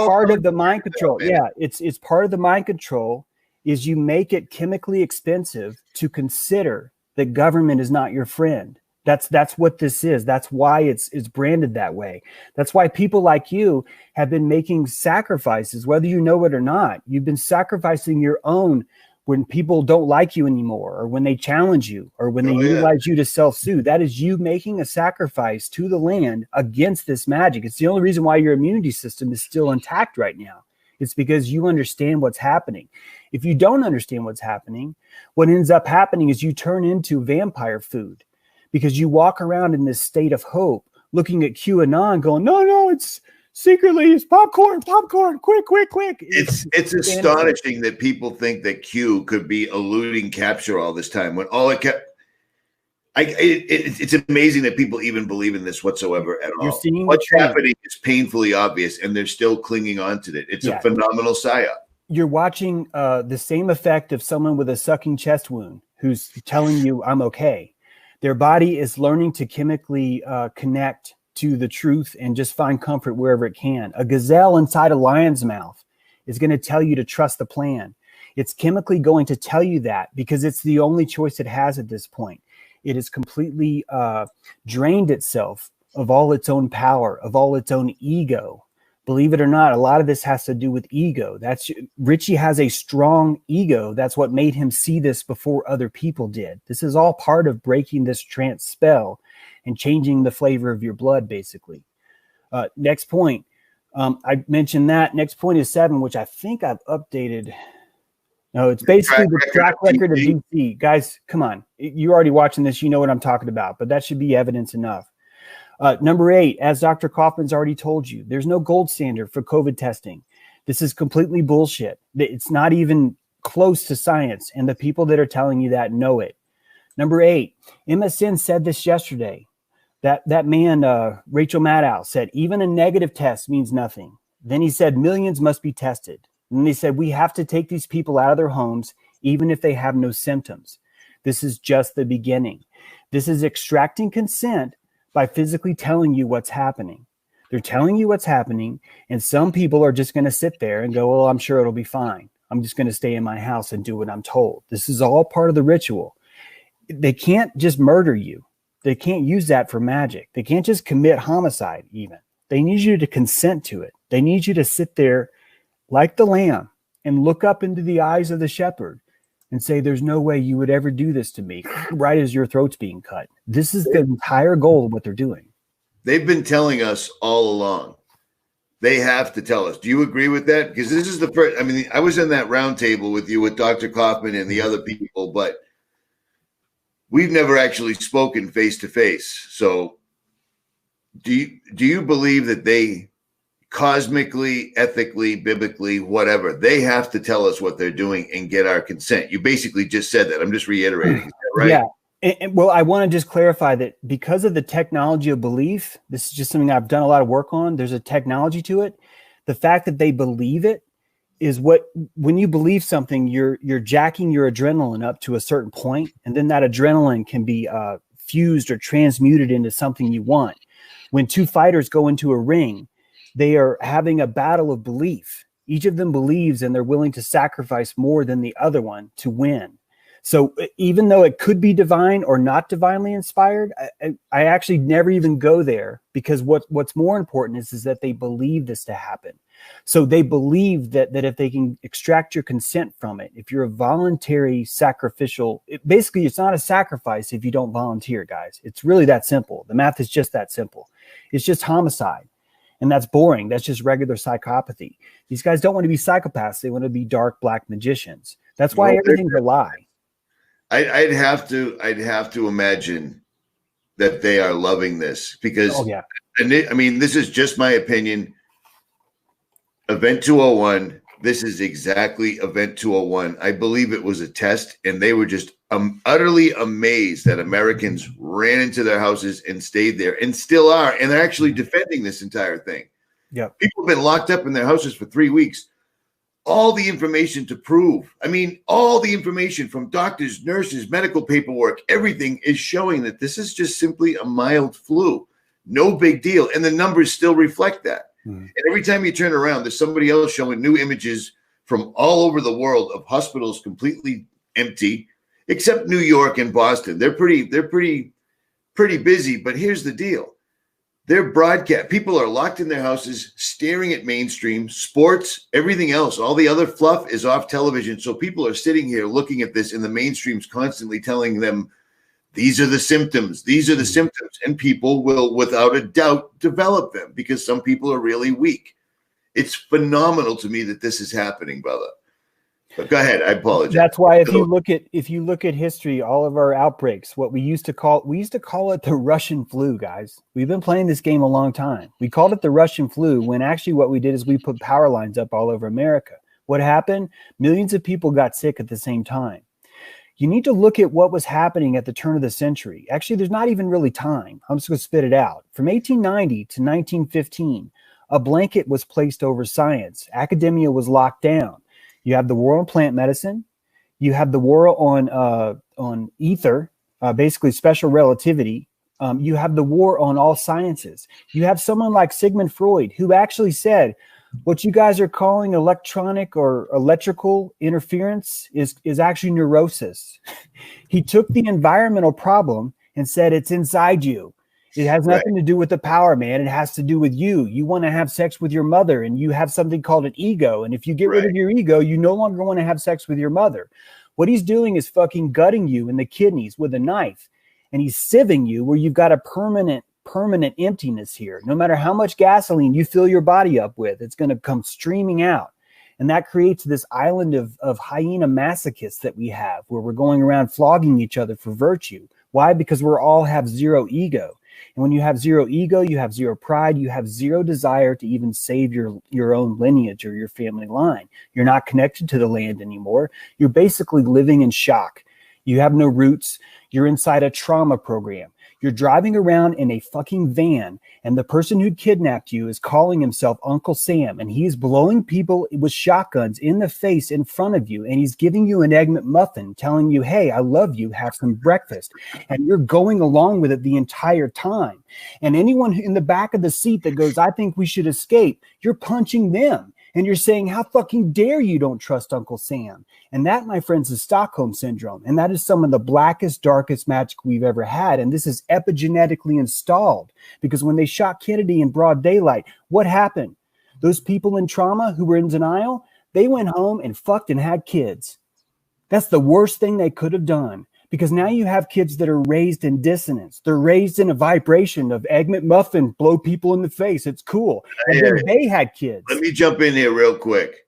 part of the mind control. Yeah, it's part of the mind control. Is you make it chemically expensive to consider that government is not your friend. That's what this is. That's why it's branded that way. That's why people like you have been making sacrifices, whether you know it or not. You've been sacrificing your own when people don't like you anymore, or when they challenge you, or when they utilize you to self-soothe. That is you making a sacrifice to the land against this magic. It's the only reason why your immunity system is still intact right now. It's because you understand what's happening. If you don't understand what's happening, what ends up happening is you turn into vampire food, because you walk around in this state of hope, looking at QAnon going, no, it's secretly, it's popcorn, quick. It's astonishing that people think that Q could be eluding capture all this time, when all it kept. It's amazing that people even believe in this whatsoever at all. What's happening is painfully obvious, and they're still clinging on to it. It's a phenomenal psyop. You're watching the same effect of someone with a sucking chest wound who's telling you, I'm okay. Their body is learning to chemically connect to the truth and just find comfort wherever it can. A gazelle inside a lion's mouth is going to tell you to trust the plan. It's chemically going to tell you that because it's the only choice it has at this point. It has completely drained itself of all its own power, of all its own ego. Believe it or not, a lot of this has to do with ego. Richie has a strong ego. That's what made him see this before other people did. This is all part of breaking this trance spell and changing the flavor of your blood, basically. Next point. I mentioned that. Next point is 7, which I think I've updated. No, it's basically the track record of DC. Guys, come on. You're already watching this. You know what I'm talking about, but that should be evidence enough. Number 8, as Dr. Kaufman's already told you, there's no gold standard for COVID testing. This is completely bullshit. It's not even close to science, and the people that are telling you that know it. Number 8, MSN said this yesterday. That man, Rachel Maddow, said even a negative test means nothing. Then he said millions must be tested. And they said we have to take these people out of their homes even if they have no symptoms. This is just the beginning. This is extracting consent by physically telling you what's happening. They're telling you what's happening, and some people are just going to sit there and go, well, I'm sure it'll be fine. I'm just going to stay in my house and do what I'm told. This is all part of the ritual. They can't just murder you. They can't use that for magic. They can't just commit homicide even. They need you to consent to it. They need you to sit there like the lamb and look up into the eyes of the shepherd and say, there's no way you would ever do this to me, right as your throat's being cut. This is the entire goal of what they're doing. They've been telling us all along. They have to tell us. Do you agree with that? Because this is the first, I mean, I was in that round table with you with Dr. Kaufman and the other people, but we've never actually spoken face to face. So do you believe that they cosmically, ethically, biblically, whatever, they have to tell us what they're doing and get our consent? You basically just said that. I'm just reiterating. Is that right? Yeah. And, well, I want to just clarify that because of the technology of belief, this is just something I've done a lot of work on. There's a technology to it. The fact that they believe it is when you believe something, you're jacking your adrenaline up to a certain point, and then that adrenaline can be fused or transmuted into something you want. When two fighters go into a ring, they are having a battle of belief. Each of them believes, and they're willing to sacrifice more than the other one to win. So even though it could be divine or not divinely inspired, I actually never even go there, because what's more important is that they believe this to happen. So they believe that if they can extract your consent from it, if you're a voluntary sacrificial, basically it's not a sacrifice if you don't volunteer, guys. It's really that simple. The math is just that simple. It's just homicide. And that's boring. That's just regular psychopathy. These guys don't want to be psychopaths. They want to be dark black magicians. That's why everything's a lie. I'd have to imagine that they are loving this, because I mean, this is just my opinion. Event 201, this is exactly Event 201. I believe it was a test, and they were just utterly amazed that Americans ran into their houses and stayed there, and still are, and they're actually defending this entire thing. Yeah, people have been locked up in their houses for 3 weeks. All the information to prove, I mean, all the information from doctors, nurses, medical paperwork, everything is showing that this is just simply a mild flu. No big deal. And the numbers still reflect that. And every time you turn around, there's somebody else showing new images from all over the world of hospitals completely empty except New York and Boston. They're pretty busy. But here's the deal. Their broadcast, people are locked in their houses, staring at mainstream sports, everything else. All the other fluff is off television. So people are sitting here looking at this, and the mainstream's constantly telling them, these are the symptoms. These are the symptoms. And people will, without a doubt, develop them because some people are really weak. It's phenomenal to me that this is happening, brother. But go ahead. I apologize. That's why if you look at history, all of our outbreaks, what we used to call it the Russian flu, guys. We've been playing this game a long time. We called it the Russian flu when actually what we did is we put power lines up all over America. What happened? Millions of people got sick at the same time. You need to look at what was happening at the turn of the century. Actually, there's not even really time. I'm just going to spit it out. From 1890 to 1915, a blanket was placed over science. Academia was locked down. You have the war on plant medicine. You have the war on ether, basically special relativity. You have the war on all sciences. You have someone like Sigmund Freud, who actually said, what you guys are calling electronic or electrical interference is actually neurosis. He took the environmental problem and said, it's inside you. It has nothing to do with the power, man. It has to do with you. You want to have sex with your mother, and you have something called an ego. And if you get rid of your ego, you no longer want to have sex with your mother. What he's doing is fucking gutting you in the kidneys with a knife, and he's sieving you where you've got a permanent emptiness here. No matter how much gasoline you fill your body up with, it's going to come streaming out. And that creates this island of hyena masochists that we have, where we're going around flogging each other for virtue. Why? Because we all have zero ego. And when you have zero ego, you have zero pride, you have zero desire to even save your own lineage or your family line. You're not connected to the land anymore. You're basically living in shock. You have no roots. You're inside a trauma program. You're driving around in a fucking van, and the person who kidnapped you is calling himself Uncle Sam, and he's blowing people with shotguns in the face in front of you, and he's giving you an Egg McMuffin, telling you, hey, I love you, have some breakfast. And you're going along with it the entire time. And anyone in the back of the seat that goes, I think we should escape, you're punching them. And you're saying, how fucking dare you don't trust Uncle Sam? And that, my friends, is Stockholm Syndrome. And that is some of the blackest, darkest magic we've ever had. And this is epigenetically installed. Because when they shot Kennedy in broad daylight, what happened? Those people in trauma who were in denial, they went home and fucked and had kids. That's the worst thing they could have done. Because now you have kids that are raised in dissonance. They're raised in a vibration of Egg McMuffin, blow people in the face. It's cool. And then they had kids. Let me jump in here real quick.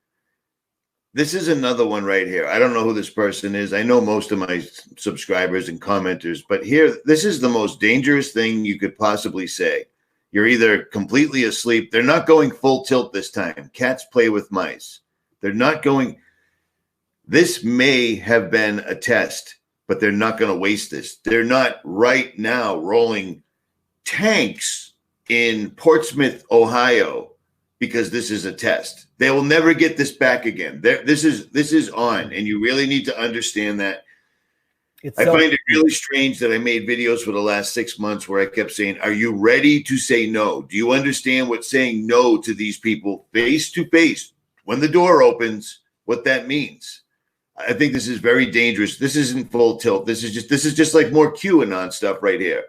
This is another one right here. I don't know who this person is. I know most of my subscribers and commenters, but here, this is the most dangerous thing you could possibly say. You're either completely asleep. They're not going full tilt this time. Cats play with mice. They're not going. This may have been a test, but they're not going to waste this. They're not right now rolling tanks in Portsmouth, Ohio, because this is a test. They will never get this back again. This is on, and you really need to understand that. I find it really strange that I made videos for the last 6 months where I kept saying, are you ready to say no? Do you understand what saying no to these people face to face when the door opens, what that means? I think this is very dangerous. This isn't full tilt. This is just like more QAnon stuff right here.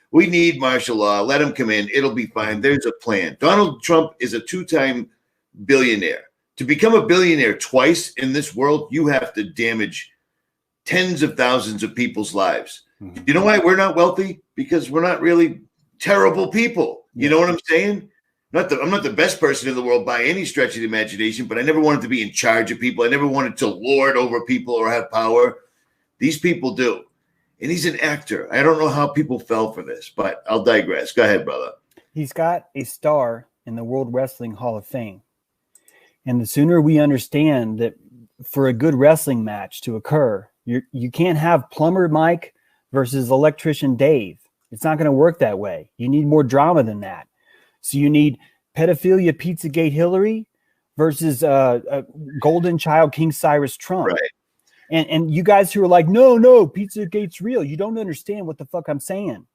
We need martial law. Let him come in. It'll be fine. There's a plan. Donald Trump is a 2-time billionaire. To become a billionaire twice in this world, you have to damage tens of thousands of people's lives. Mm-hmm. You know why we're not wealthy? Because we're not really terrible people. You know what I'm saying? I'm not the best person in the world by any stretch of the imagination, but I never wanted to be in charge of people. I never wanted to lord over people or have power. These people do. And he's an actor. I don't know how people fell for this, but I'll digress. Go ahead, brother. He's got a star in the World Wrestling Hall of Fame. And the sooner we understand that for a good wrestling match to occur, you can't have Plumber Mike versus Electrician Dave. It's not going to work that way. You need more drama than that. So you need pedophilia Pizzagate Hillary versus Golden Child King Cyrus Trump. Right. And you guys who are like, no, Pizzagate's real. You don't understand what the fuck I'm saying.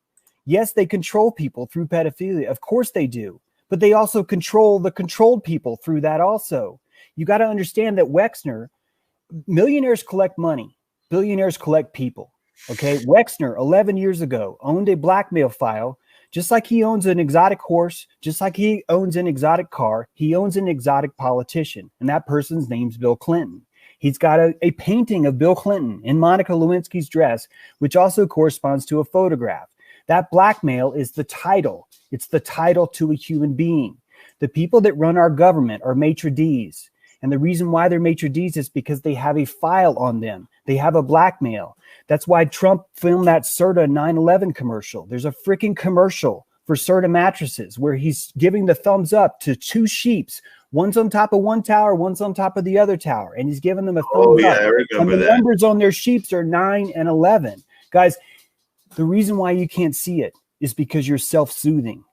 Yes, they control people through pedophilia. Of course they do. But they also control the controlled people through that also. You got to understand that Wexner, millionaires collect money. Billionaires collect people. Okay. Wexner, 11 years ago, owned a blackmail file. Just like he owns an exotic horse, just like he owns an exotic car, he owns an exotic politician. And that person's name's Bill Clinton. He's got a painting of Bill Clinton in Monica Lewinsky's dress, which also corresponds to a photograph. That blackmail is the title. It's the title to a human being. The people that run our government are maitre d's. And the reason why they're maitre d's is because they have a file on them. They have a blackmail. That's why Trump filmed that Serta 9/11 commercial. There's a freaking commercial for Serta mattresses where he's giving the thumbs up to two sheeps. One's on top of one tower, one's on top of the other tower. And he's giving them a thumbs up. I remember and the that. numbers on their sheeps are 9 and 11. Guys, the reason why you can't see it is because you're self-soothing.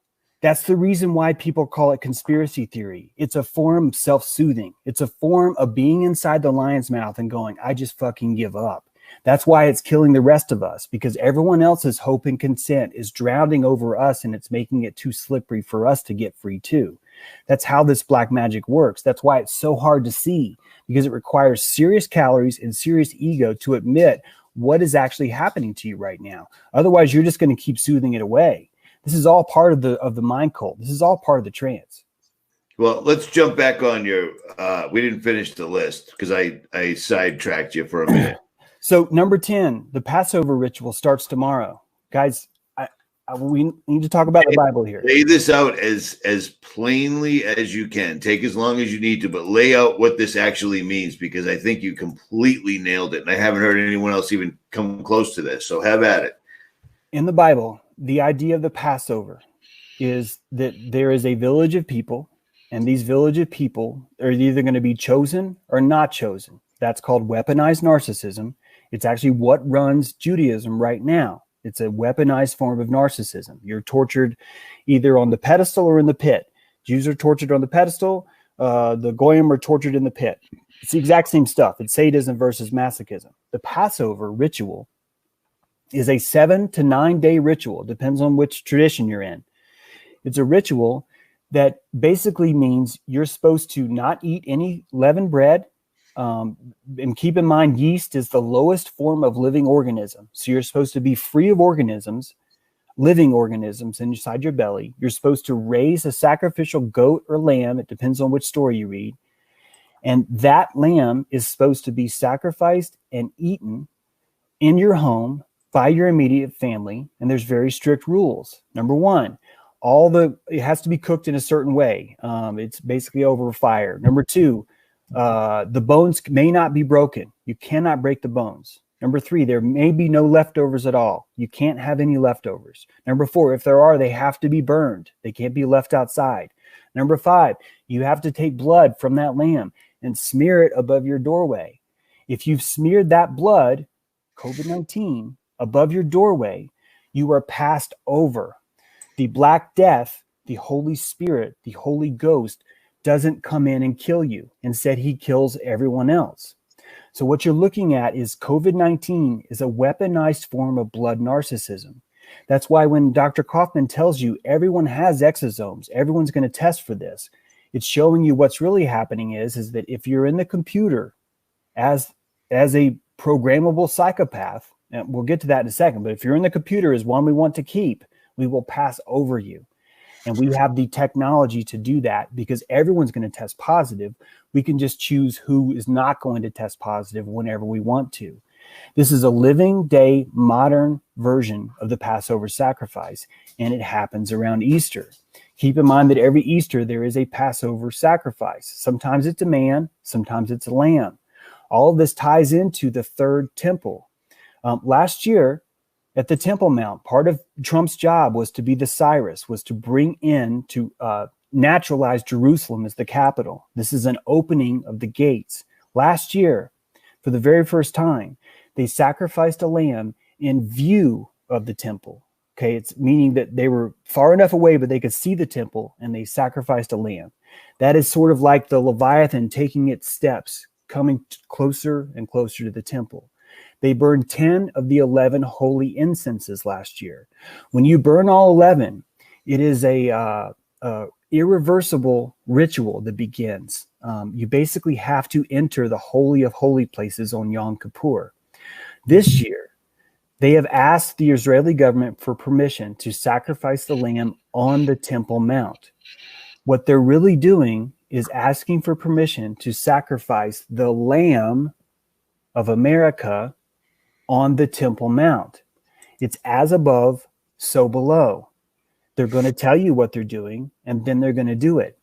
That's the reason why people call it conspiracy theory. It's a form of self-soothing. It's a form of being inside the lion's mouth and going, I just fucking give up. That's why it's killing the rest of us, because everyone else's hope and consent is drowning over us, and it's making it too slippery for us to get free too. That's how this black magic works. That's why it's so hard to see, because it requires serious calories and serious ego to admit what is actually happening to you right now. Otherwise, you're just going to keep soothing it away. This is all part of the mind cult. This is all part of the trance. Well, let's jump back on your. We didn't finish the list because I sidetracked you for a minute. So number 10, the Passover ritual starts tomorrow. Guys, we need to talk about the Bible here. Lay this out as plainly as you can. Take as long as you need to, but lay out what this actually means, because I think you completely nailed it. And I haven't heard anyone else even come close to this. So have at it. In the Bible, the idea of the Passover is that there is a village of people, and these village of people are either going to be chosen or not chosen. That's called weaponized narcissism. It's actually what runs Judaism right now. It's a weaponized form of narcissism. You're tortured either on the pedestal or in the pit. Jews are tortured on the pedestal. The Goyim are tortured in the pit. It's the exact same stuff. It's sadism versus masochism. The Passover ritual is a 7 to 9 day ritual. Depends on which tradition you're in. It's a ritual that basically means you're supposed to not eat any leavened bread. And keep in mind, yeast is the lowest form of living organism. So you're supposed to be free of organisms, living organisms inside your belly. You're supposed to raise a sacrificial goat or lamb. It depends on which story you read. And that lamb is supposed to be sacrificed and eaten in your home by your immediate family. And there's very strict rules. Number one, it has to be cooked in a certain way. It's basically over fire. Number two, the bones may not be broken. You cannot break the bones. Number three, there may be no leftovers at all. You can't have any leftovers. Number four, if there are, they have to be burned. They can't be left outside. Number five, you have to take blood from that lamb and smear it above your doorway. If you've smeared that blood, COVID-19, above your doorway, you are passed over. The Black Death, the Holy Spirit, the Holy Ghost, doesn't come in and kill you. Instead, he kills everyone else. So what you're looking at is COVID-19 is a weaponized form of blood narcissism. That's why when Dr. Kaufman tells you everyone has exosomes, everyone's going to test for this, it's showing you what's really happening is that if you're in the computer as a programmable psychopath, and we'll get to that in a second, but if you're in the computer as one we want to keep, we will pass over you. And we have the technology to do that because everyone's going to test positive. We can just choose who is not going to test positive whenever we want to. This is a living day modern version of the Passover sacrifice, and it happens around Easter. Keep in mind that every Easter there is a Passover sacrifice. Sometimes it's a man, sometimes it's a lamb. All of this ties into the third temple. Last year, at the Temple Mount, part of Trump's job was to be the Cyrus, was to bring in, to naturalize Jerusalem as the capital. This is an opening of the gates. Last year, for the very first time, they sacrificed a lamb in view of the temple. Okay, it's meaning that they were far enough away, but they could see the temple, and they sacrificed a lamb. That is sort of like the Leviathan taking its steps, coming closer and closer to the temple. They burned 10 of the 11 holy incenses last year. When you burn all 11, it is a irreversible ritual that begins. You basically have to enter the holy of holy places on Yom Kippur. This year, they have asked the Israeli government for permission to sacrifice the lamb on the Temple Mount. What they're really doing is asking for permission to sacrifice the Lamb of America on the Temple Mount. It's as above, so below. They're going to tell you what they're doing, and then they're going to do it.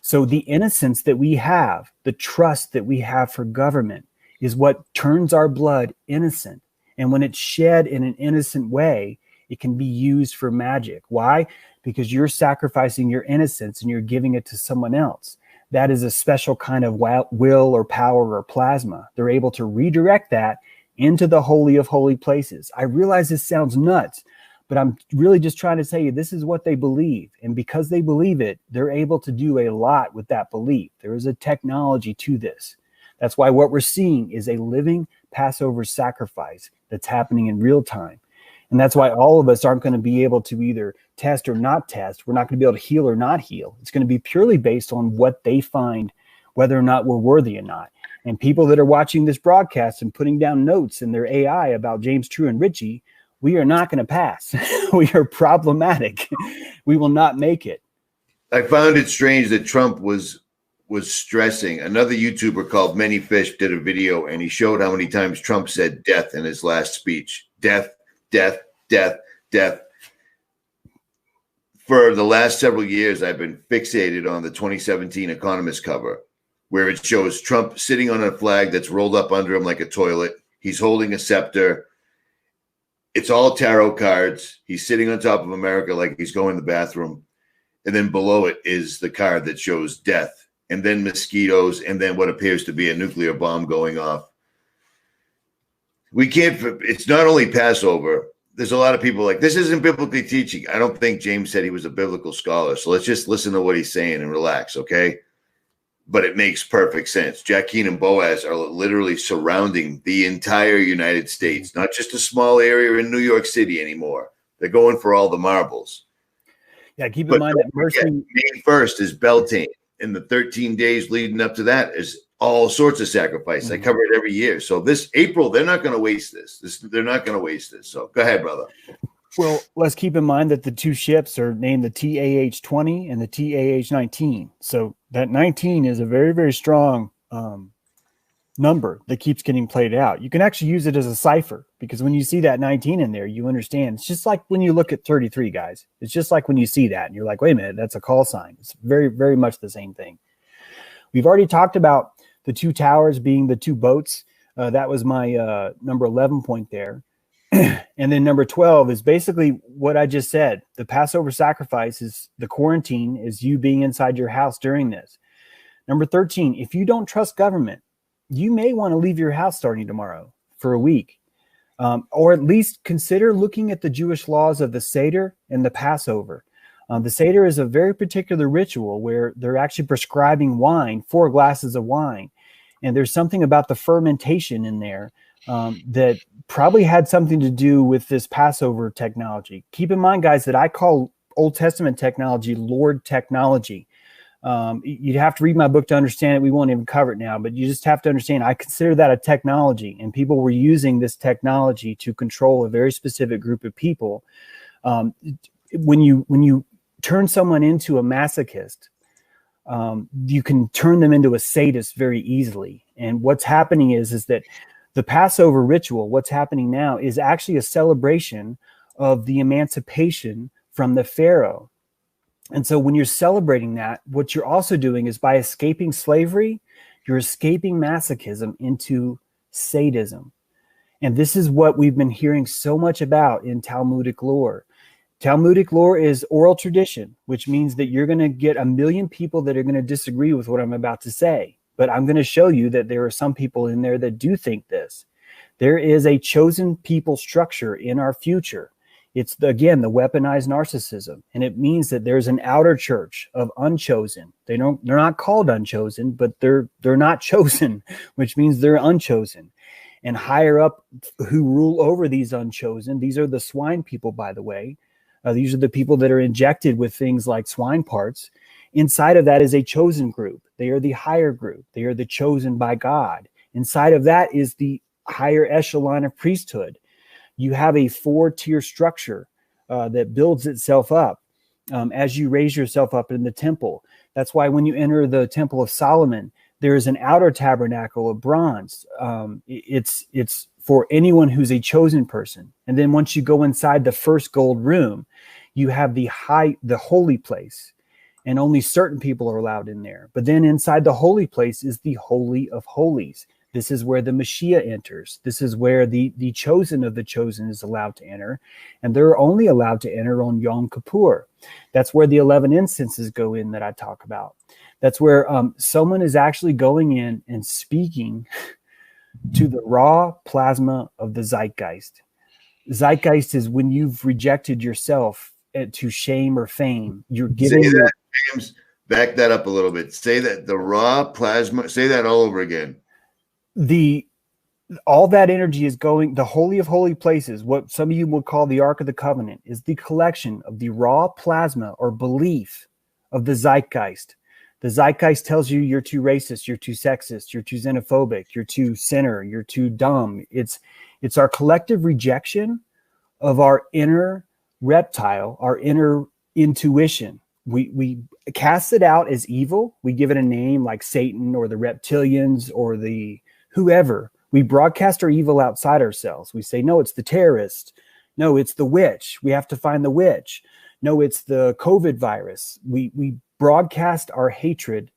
So the innocence that we have, the trust that we have for government, is what turns our blood innocent. And when it's shed in an innocent way, it can be used for magic. Why? Because you're sacrificing your innocence and you're giving it to someone else. That is a special kind of will or power or plasma. They're able to redirect that into the holy of holy places. I realize this sounds nuts, but I'm really just trying to tell you this is what they believe. And because they believe it, they're able to do a lot with that belief. There is a technology to this. That's why what we're seeing is a living Passover sacrifice that's happening in real time. And that's why all of us aren't going to be able to either test or not test. We're not going to be able to heal or not heal. It's going to be purely based on what they find, whether or not we're worthy or not. And people that are watching this broadcast and putting down notes in their AI about James, True, and Richie, we are not going to pass. We are problematic. We will not make it. I found it strange that Trump was stressing. Another YouTuber called Many Fish did a video, and he showed how many times Trump said death in his last speech. Death, death, death, death. For the last several years, I've been fixated on the 2017 Economist cover, where it shows Trump sitting on a flag that's rolled up under him like a toilet. He's holding a scepter. It's all tarot cards. He's sitting on top of America like he's going to the bathroom. And then below it is the card that shows death, and then mosquitoes, and then what appears to be a nuclear bomb going off. We can't, it's not only Passover. There's a lot of people like, this isn't biblically teaching. I don't think James said he was a biblical scholar. So let's just listen to what he's saying and relax, okay? But it makes perfect sense. Jacqueline and Boaz are literally surrounding the entire United States, not just a small area in New York City anymore. They're going for all the marbles. Yeah, keep in mind that mercy. May 1st is Beltane, and the 13 days leading up to that is all sorts of sacrifice. I cover it every year. So this April, they're not going to waste this. They're not going to waste this. So go ahead, brother. Well, let's keep in mind that the two ships are named the TAH-20 and the TAH-19. So that 19 is a very, very strong number that keeps getting played out. You can actually use it as a cipher, because when you see that 19 in there, you understand. It's just like when you look at 33, guys. It's just like when you see that and you're like, wait a minute, that's a call sign. It's very, very much the same thing. We've already talked about the two towers being the two boats. That was my number 11 point there. And then number 12 is basically what I just said. The Passover sacrifice is the quarantine, is you being inside your house during this. Number 13, if you don't trust government, you may want to leave your house starting tomorrow for a week, or at least consider looking at the Jewish laws of the Seder and the Passover. The Seder is a very particular ritual where they're actually prescribing wine, 4 glasses of wine. And there's something about the fermentation in there that probably had something to do with this Passover technology. Keep in mind, guys, that I call Old Testament technology Lord technology. You'd have to read my book to understand it. We won't even cover it now, but you just have to understand, I consider that a technology, and people were using this technology to control a very specific group of people. When you turn someone into a masochist, you can turn them into a sadist very easily. And what's happening is that the Passover ritual, what's happening now, is actually a celebration of the emancipation from the Pharaoh. And so when you're celebrating that, what you're also doing is, by escaping slavery, you're escaping masochism into sadism. And this is what we've been hearing so much about in Talmudic lore. Talmudic lore is oral tradition, which means that you're going to get a million people that are going to disagree with what I'm about to say. But I'm going to show you that there are some people in there that do think this. There is a chosen people structure in our future. It's, again, the weaponized narcissism. And it means that there's an outer church of unchosen. They're not called unchosen, but they're not chosen, which means they're unchosen. And higher up, who rule over these unchosen, these are the swine people, by the way. These are the people that are injected with things like swine parts. Inside of that is a chosen group. They are the higher group. They are the chosen by God. Inside of that is the higher echelon of priesthood. You have a 4-tier structure that builds itself up as you raise yourself up in the temple. That's why when you enter the Temple of Solomon, there is an outer tabernacle of bronze. It's for anyone who's a chosen person. And then once you go inside the first gold room, you have the holy place, and only certain people are allowed in there. But then inside the holy place is the Holy of Holies. This is where the Mashiach enters. This is where the chosen of the chosen is allowed to enter. And they're only allowed to enter on Yom Kippur. That's where the 11 incenses go in that I talk about. That's where someone is actually going in and speaking to the raw plasma of the zeitgeist. Zeitgeist is when you've rejected yourself to shame or fame. You're giving that, James, back that up a little bit. Say that the raw plasma, say that all over again. All that energy is going, the Holy of Holy Places, what some of you would call the Ark of the Covenant, is the collection of the raw plasma or belief of the zeitgeist. The zeitgeist tells you you're too racist, you're too sexist, you're too xenophobic, you're too sinner, you're too dumb. It's our collective rejection of our inner reptile, our inner intuition. We cast it out as evil. We give it a name like Satan or the reptilians or the whoever. We broadcast our evil outside ourselves. We say, no, it's the terrorist. No, it's the witch. We have to find the witch. No, it's the COVID virus. We broadcast our hatred.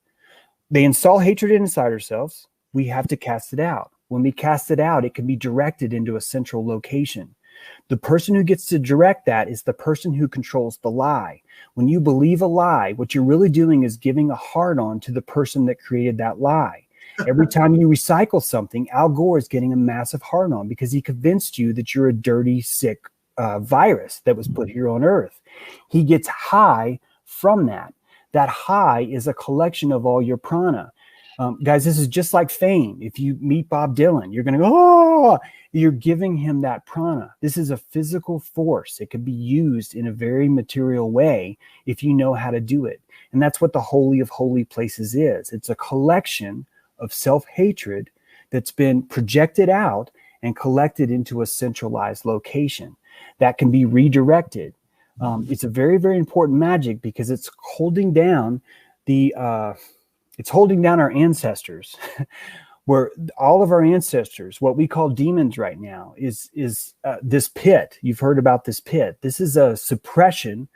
They install hatred inside ourselves. We have to cast it out. When we cast it out, it can be directed into a central location. The person who gets to direct that is the person who controls the lie. When you believe a lie, what you're really doing is giving a hard-on to the person that created that lie. Every time you recycle something, Al Gore is getting a massive hard-on because he convinced you that you're a dirty, sick virus that was put here on Earth. He gets high from that. That high is a collection of all your prana. Guys, this is just like fame. If you meet Bob Dylan, you're going to go, oh, you're giving him that prana. This is a physical force. It can be used in a very material way if you know how to do it. And that's what the Holy of Holy Places is. It's a collection of self-hatred that's been projected out and collected into a centralized location that can be redirected. It's a very, very important magic because it's holding down it's holding down our ancestors. Where all of our ancestors, what we call demons right now, is this pit. You've heard about this pit. This is a suppression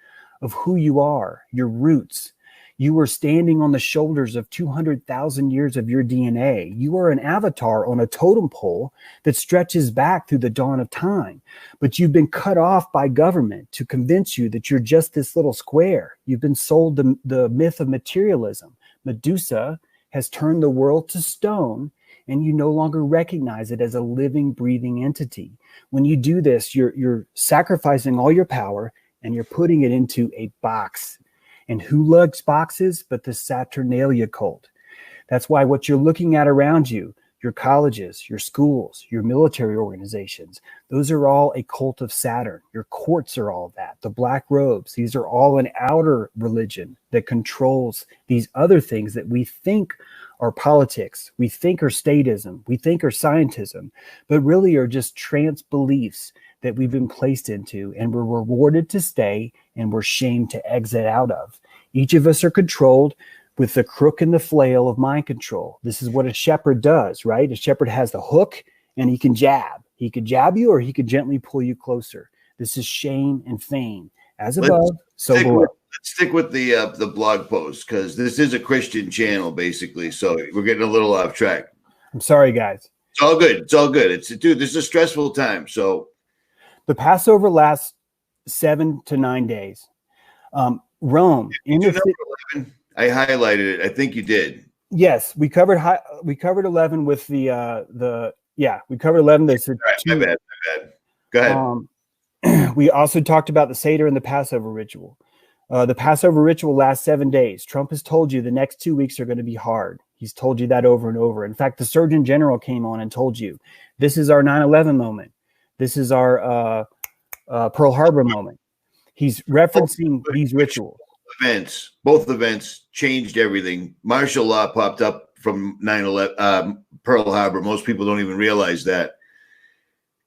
of who you are, your roots. You are standing on the shoulders of 200,000 years of your DNA. You are an avatar on a totem pole that stretches back through the dawn of time. But you've been cut off by government to convince you that you're just this little square. You've been sold the myth of materialism. Medusa has turned the world to stone, and you no longer recognize it as a living, breathing entity. When you do this, you're sacrificing all your power and you're putting it into a box. And who lugs boxes but the Saturnalia cult? That's why what you're looking at around you, your colleges, your schools, your military organizations, those are all a cult of Saturn. Your courts are all that. The black robes, these are all an outer religion that controls these other things that we think are politics, we think are statism, we think are scientism, but really are just trance beliefs that we've been placed into and we're rewarded to stay and we're shamed to exit out of. Each of us are controlled with the crook and the flail of mind control. This is what a shepherd does, right? A shepherd has the hook and he can jab. He could jab you or he could gently pull you closer. This is shame and fame. As above, so below. Let's stick with the blog post because this is a Christian channel, basically. So we're getting a little off track. I'm sorry, guys. It's all good. It's all good. Dude, this is a stressful time. So the Passover lasts 7 to 9 days. Rome. I highlighted it. I think you did. Yes, we covered 11 with we covered 11. There's my bad. Go ahead. We also talked about the Seder and the Passover ritual. The Passover ritual lasts 7 days. Trump has told you the next 2 weeks are going to be hard. He's told you that over and over. In fact, the Surgeon General came on and told you, this is our 9/11 moment. This is our Pearl Harbor moment. He's referencing these rituals. Both events changed everything. Martial law popped up from 9/11, Pearl Harbor. Most people don't even realize that.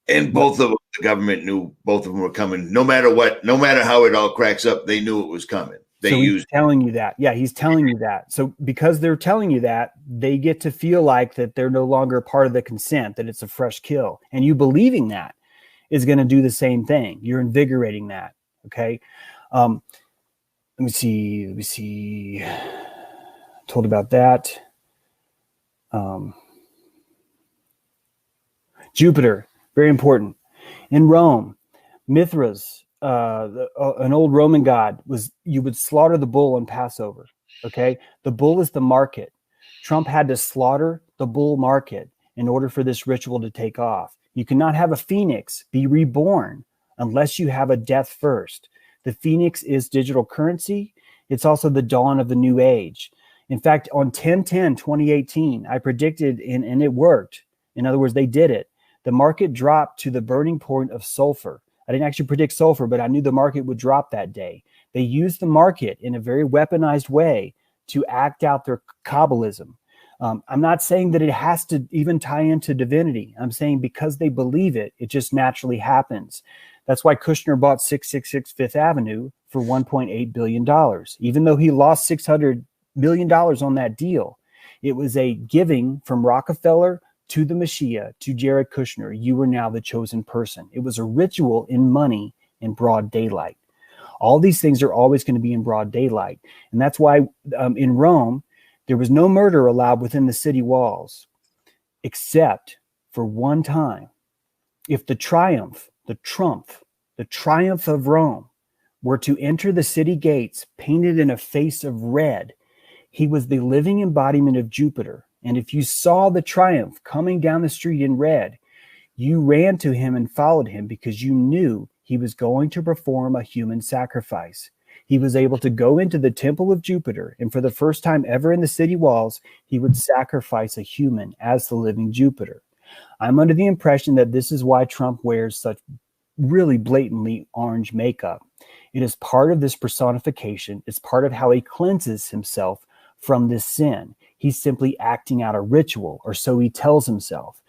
And both of them, the government knew both of them were coming. No matter what, no matter how it all cracks up, they knew it was coming. So he's telling you that. Yeah, he's telling you that. So because they're telling you that, they get to feel like that they're no longer part of the consent, that it's a fresh kill. And you believing that is going to do the same thing. You're invigorating that. Okay. Let me see. Told about that. Jupiter, very important. In Rome, Mithras, an old Roman god, you would slaughter the bull on Passover. Okay. The bull is the market. Trump had to slaughter the bull market in order for this ritual to take off. You cannot have a phoenix be reborn unless you have a death first. The phoenix is digital currency. It's also the dawn of the new age. In fact, on 10/10/2018, I predicted, and it worked. In other words, they did it. The market dropped to the burning point of sulfur. I didn't actually predict sulfur, but I knew the market would drop that day. They used the market in a very weaponized way to act out their Kabbalism. I'm not saying that it has to even tie into divinity. I'm saying because they believe it, it just naturally happens. That's why Kushner bought 666 Fifth Avenue for $1.8 billion. Even though he lost $600 million on that deal, it was a giving from Rockefeller to the Mashiach, to Jared Kushner. You were now the chosen person. It was a ritual in money in broad daylight. All these things are always going to be in broad daylight. And that's why in Rome, there was no murder allowed within the city walls, except for one time. If the triumph of Rome were to enter the city gates painted in a face of red, he was the living embodiment of Jupiter. And if you saw the triumph coming down the street in red, you ran to him and followed him because you knew he was going to perform a human sacrifice. He was able to go into the temple of Jupiter, and for the first time ever in the city walls, he would sacrifice a human as the living Jupiter. I'm under the impression that this is why Trump wears such really blatantly orange makeup. It is part of this personification. It's part of how he cleanses himself from this sin. He's simply acting out a ritual, or so he tells himself.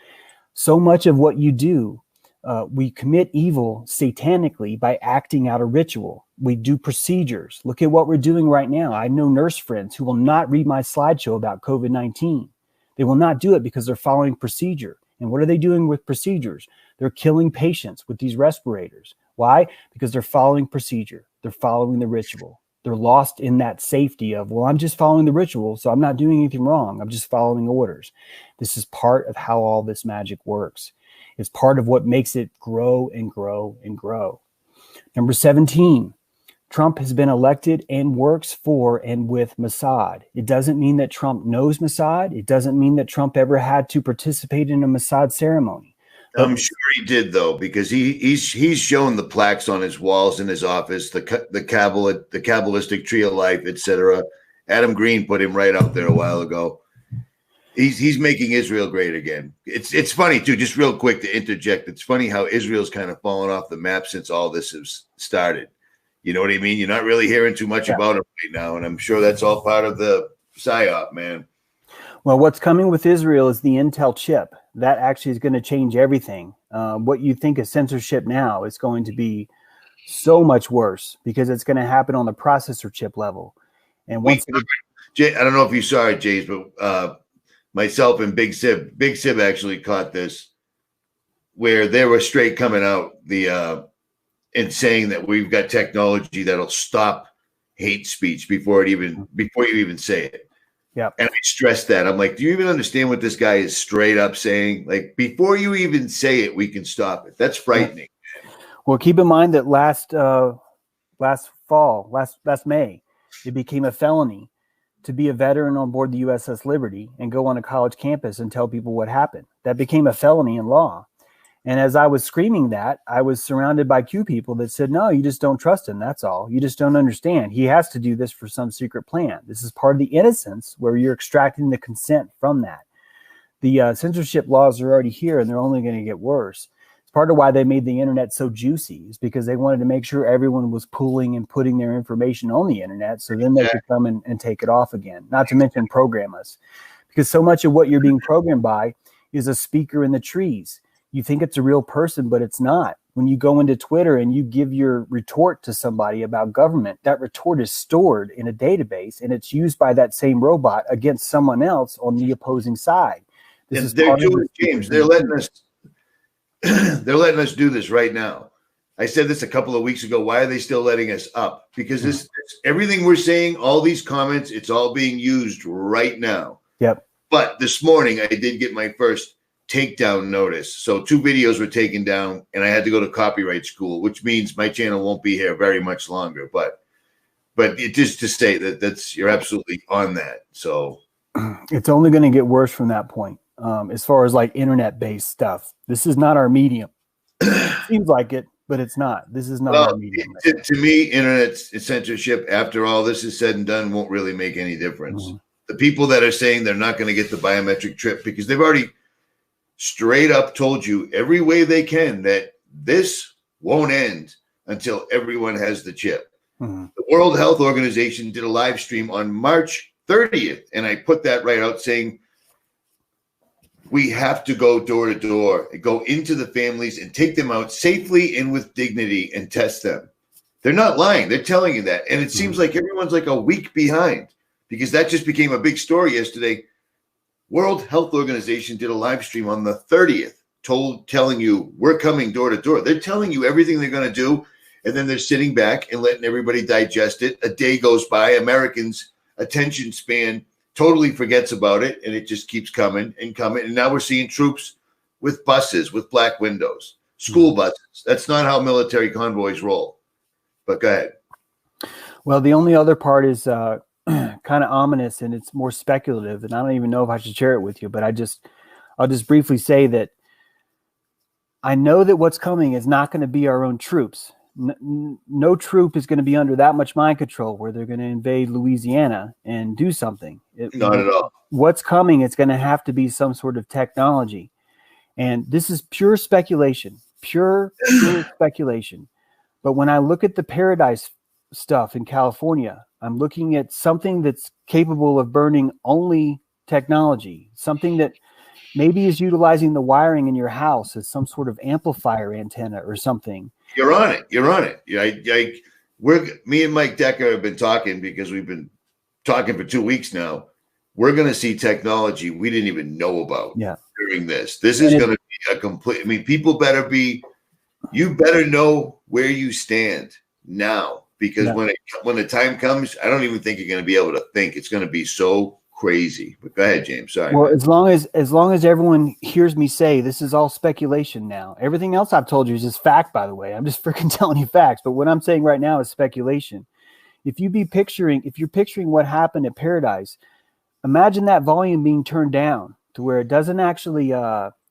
So much of what you do, we commit evil satanically by acting out a ritual. We do procedures. Look at what we're doing right now. I know nurse friends who will not read my slideshow about COVID-19. They will not do it because they're following procedure. And what are they doing with procedures? They're killing patients with these respirators. Why? Because they're following procedure. They're following the ritual. They're lost in that safety of, well, I'm just following the ritual, so I'm not doing anything wrong. I'm just following orders. This is part of how all this magic works. It's part of what makes it grow and grow and grow. Number 17, Trump has been elected and works for and with Mossad. It doesn't mean that Trump knows Mossad. It doesn't mean that Trump ever had to participate in a Mossad ceremony. I'm sure he did, though, because he's shown the plaques on his walls in his office, the Kabbalistic tree of life, etc. Adam Green put him right out there a while ago. He's making Israel great again. It's funny too. Just real quick to interject, it's funny how Israel's kind of fallen off the map since all this has started. You know what I mean? You're not really hearing too much about it right now, and I'm sure that's all part of the psyop, man. Well, what's coming with Israel is the Intel chip. That actually is going to change everything. What you think is censorship now is going to be so much worse because it's going to happen on the processor chip level. And once Jay, I don't know if you saw it, Jays, but myself and Big Sib actually caught this, where they were straight coming out and saying that we've got technology that'll stop hate speech before you even say it. Yeah. And I stressed that. I'm like, do you even understand what this guy is straight up saying? Like, before you even say it, we can stop it. That's frightening. Well, keep in mind that last May, it became a felony to be a veteran on board the USS Liberty and go on a college campus and tell people what happened. That became a felony in law. And as I was screaming that, I was surrounded by Q people that said, no, you just don't trust him. That's all. You just don't understand. He has to do this for some secret plan. This is part of the innocence where you're extracting the consent from that. The censorship laws are already here and they're only going to get worse. It's part of why they made the internet so juicy, is because they wanted to make sure everyone was pooling and putting their information on the internet so then they could come and take it off again, not to mention program us. Because so much of what you're being programmed by is a speaker in the trees. you think it's a real person, but it's not. When you go into Twitter and you give your retort to somebody about government, that retort is stored in a database and it's used by that same robot against someone else on the opposing side. And they're doing, James, they're letting us they're letting us do this right now. I said this a couple of weeks ago. Why are they still letting us up? Because this everything we're saying, all these comments, it's all being used right now. Yep. But this morning I did get my first takedown notice. So 2 videos were taken down and I had to go to copyright school, which means my channel won't be here very much longer. But it just to say that you're absolutely on that. So it's only going to get worse from that point. As far as like internet-based stuff, this is not our medium. Seems like it, but it's not. This is not our medium. To me, internet censorship, after all this is said and done, won't really make any difference. The people that are saying they're not going to get the biometric chip, because they've already straight up told you every way they can that this won't end until everyone has the chip. The World Health Organization did a live stream on March 30th, and I put that right out saying, we have to go door to door and go into the families and take them out safely and with dignity and test them. They're not lying. They're telling you that. And it seems like everyone's like a week behind, because that just became a big story yesterday. World Health Organization did a live stream on the 30th, telling you we're coming door to door. They're telling you everything they're going to do. And then they're sitting back and letting everybody digest it. A day goes by. Americans' attention span totally forgets about it, and it just keeps coming and coming. And now we're seeing troops with buses with black windows, school buses. That's not how military convoys roll. But go ahead. Well, the only other part is kind of ominous, and it's more speculative, and I don't even know if I should share it with you, but I'll just briefly say that I know that what's coming is not going to be our own troops. No troop is going to be under that much mind control where they're going to invade Louisiana and do something. Not at all. What's coming, it's going to have to be some sort of technology. And this is pure speculation, pure speculation. But when I look at the Paradise stuff in California, I'm looking at something that's capable of burning only technology, something that maybe is utilizing the wiring in your house as some sort of amplifier antenna or something. You're on it. You're on it. Me and Mike Decker have been talking, because we've been talking for 2 weeks now. We're going to see technology we didn't even know about during this. This is going to be a complete, I mean, you better know where you stand now, because when the time comes, I don't even think you're going to be able to think. It's going to be so crazy. But go ahead, James. Sorry. Well, as long as everyone hears me say this is all speculation now. Everything else I've told you is just fact, by the way. I'm just freaking telling you facts. But what I'm saying right now is speculation. If you're picturing what happened at Paradise, imagine that volume being turned down to where it doesn't actually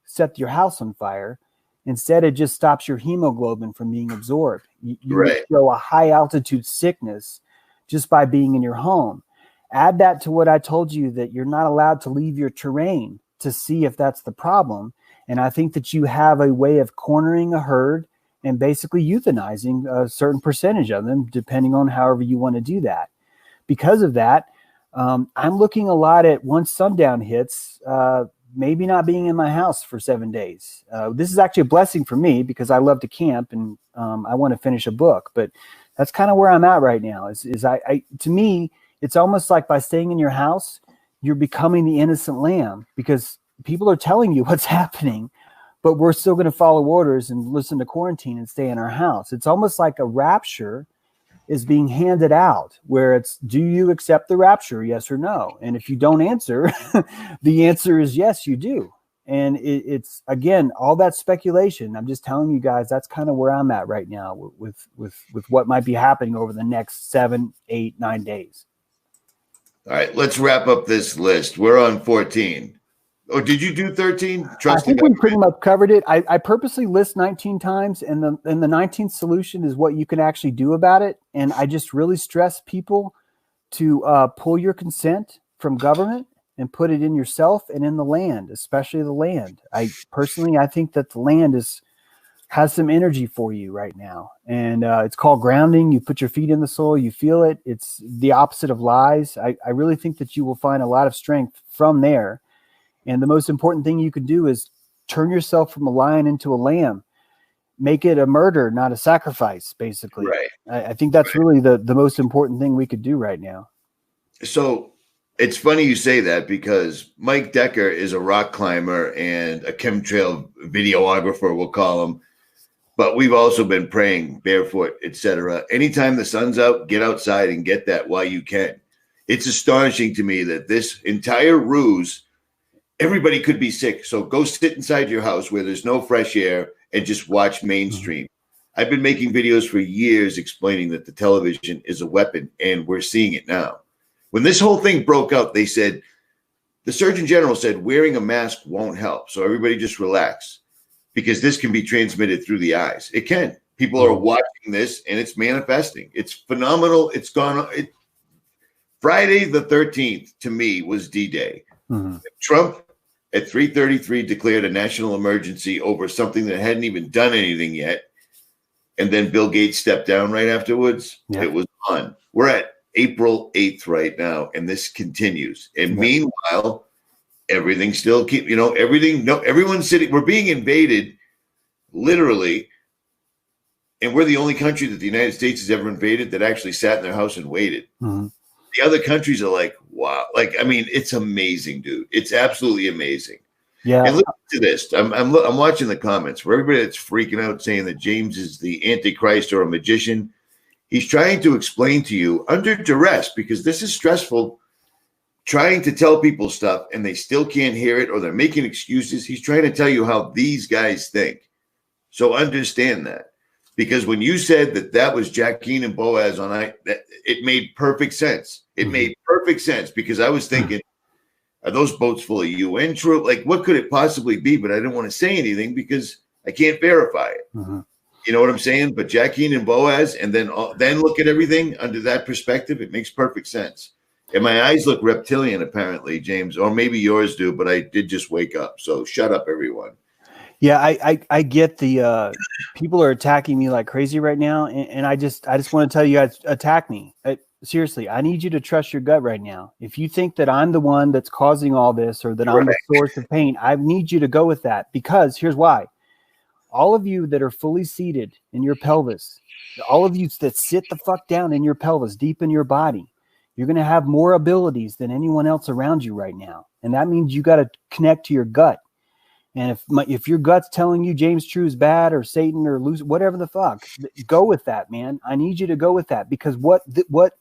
set your house on fire. Instead, it just stops your hemoglobin from being absorbed. You show a high altitude sickness just by being in your home. Add that to what I told you, that you're not allowed to leave your terrain to see if that's the problem. And I think that you have a way of cornering a herd and basically euthanizing a certain percentage of them, depending on however you want to do that. Because of that, I'm looking a lot at, once sundown hits, maybe not being in my house for 7 days. This is actually a blessing for me, because I love to camp and I want to finish a book. But that's kind of where I'm at right now. To me, it's almost like by staying in your house, you're becoming the innocent lamb, because people are telling you what's happening, but we're still going to follow orders and listen to quarantine and stay in our house. It's almost like a rapture is being handed out, where it's, do you accept the rapture? Yes or no? And if you don't answer, the answer is yes, you do. And it's, again, all that speculation. I'm just telling you guys, that's kind of where I'm at right now with what might be happening over the next 7, 8, 9 days. All right, let's wrap up this list. We're on 14. Oh, did you do 13? I think we pretty much covered it. I purposely list 19 times, and the 19th solution is what you can actually do about it. And I just really stress people to pull your consent from government and put it in yourself and in the land, especially the land. I think that the land has some energy for you right now. And it's called grounding. You put your feet in the soil, you feel it. It's the opposite of lies. I really think that you will find a lot of strength from there. And the most important thing you can do is turn yourself from a lion into a lamb. Make it a murder, not a sacrifice, basically. Right. I think that's really the most important thing we could do right now. So it's funny you say that, because Mike Decker is a rock climber and a chemtrail videographer, we'll call him. But we've also been praying barefoot, etc. Anytime the sun's out, get outside and get that while you can. It's astonishing to me that this entire ruse, everybody could be sick. So go sit inside your house where there's no fresh air and just watch mainstream. I've been making videos for years explaining that the television is a weapon, and we're seeing it now. When this whole thing broke out, they said, the Surgeon General said wearing a mask won't help. So everybody just relax, because this can be transmitted through the eyes. It can. People are watching this and it's manifesting. It's phenomenal. It's gone. Friday the 13th to me was D-Day. Trump at 3:33 declared a national emergency over something that hadn't even done anything yet. And then Bill Gates stepped down right afterwards. It was on. We're at April 8th right now, and this continues. And meanwhile, everything still everyone's sitting. We're being invaded, literally. And we're the only country that the United States has ever invaded that actually sat in their house and waited. The other countries are like, wow. Like, I mean, it's amazing, dude. It's absolutely amazing. Yeah. And listen to this. I'm watching the comments for everybody that's freaking out saying that James is the Antichrist or a magician. He's trying to explain to you under duress, because this is stressful, trying to tell people stuff and they still can't hear it, or they're making excuses. He's trying to tell you how these guys think. So understand that. Because when you said that was Jacqueline and Boaz it made perfect sense. It made perfect sense, because I was thinking, are those boats full of UN troops? Like, what could it possibly be? But I didn't want to say anything because I can't verify it. You know what I'm saying? But Jacqueline and Boaz, and then look at everything under that perspective. It makes perfect sense. And my eyes look reptilian, apparently, James, or maybe yours do, but I did just wake up. So shut up, everyone. Yeah, I get the people are attacking me like crazy right now, and I just want to tell you guys, attack me. Seriously, I need you to trust your gut right now. If you think that I'm the one that's causing all this, or that I'm the source of pain, I need you to go with that, because here's why. All of you that are fully seated in your pelvis, all of you that sit the fuck down in your pelvis, deep in your body, you're going to have more abilities than anyone else around you right now. And that means you got to connect to your gut. And if your gut's telling you James True is bad, or Satan, or whatever the fuck, go with that, man. I need you to go with that, because what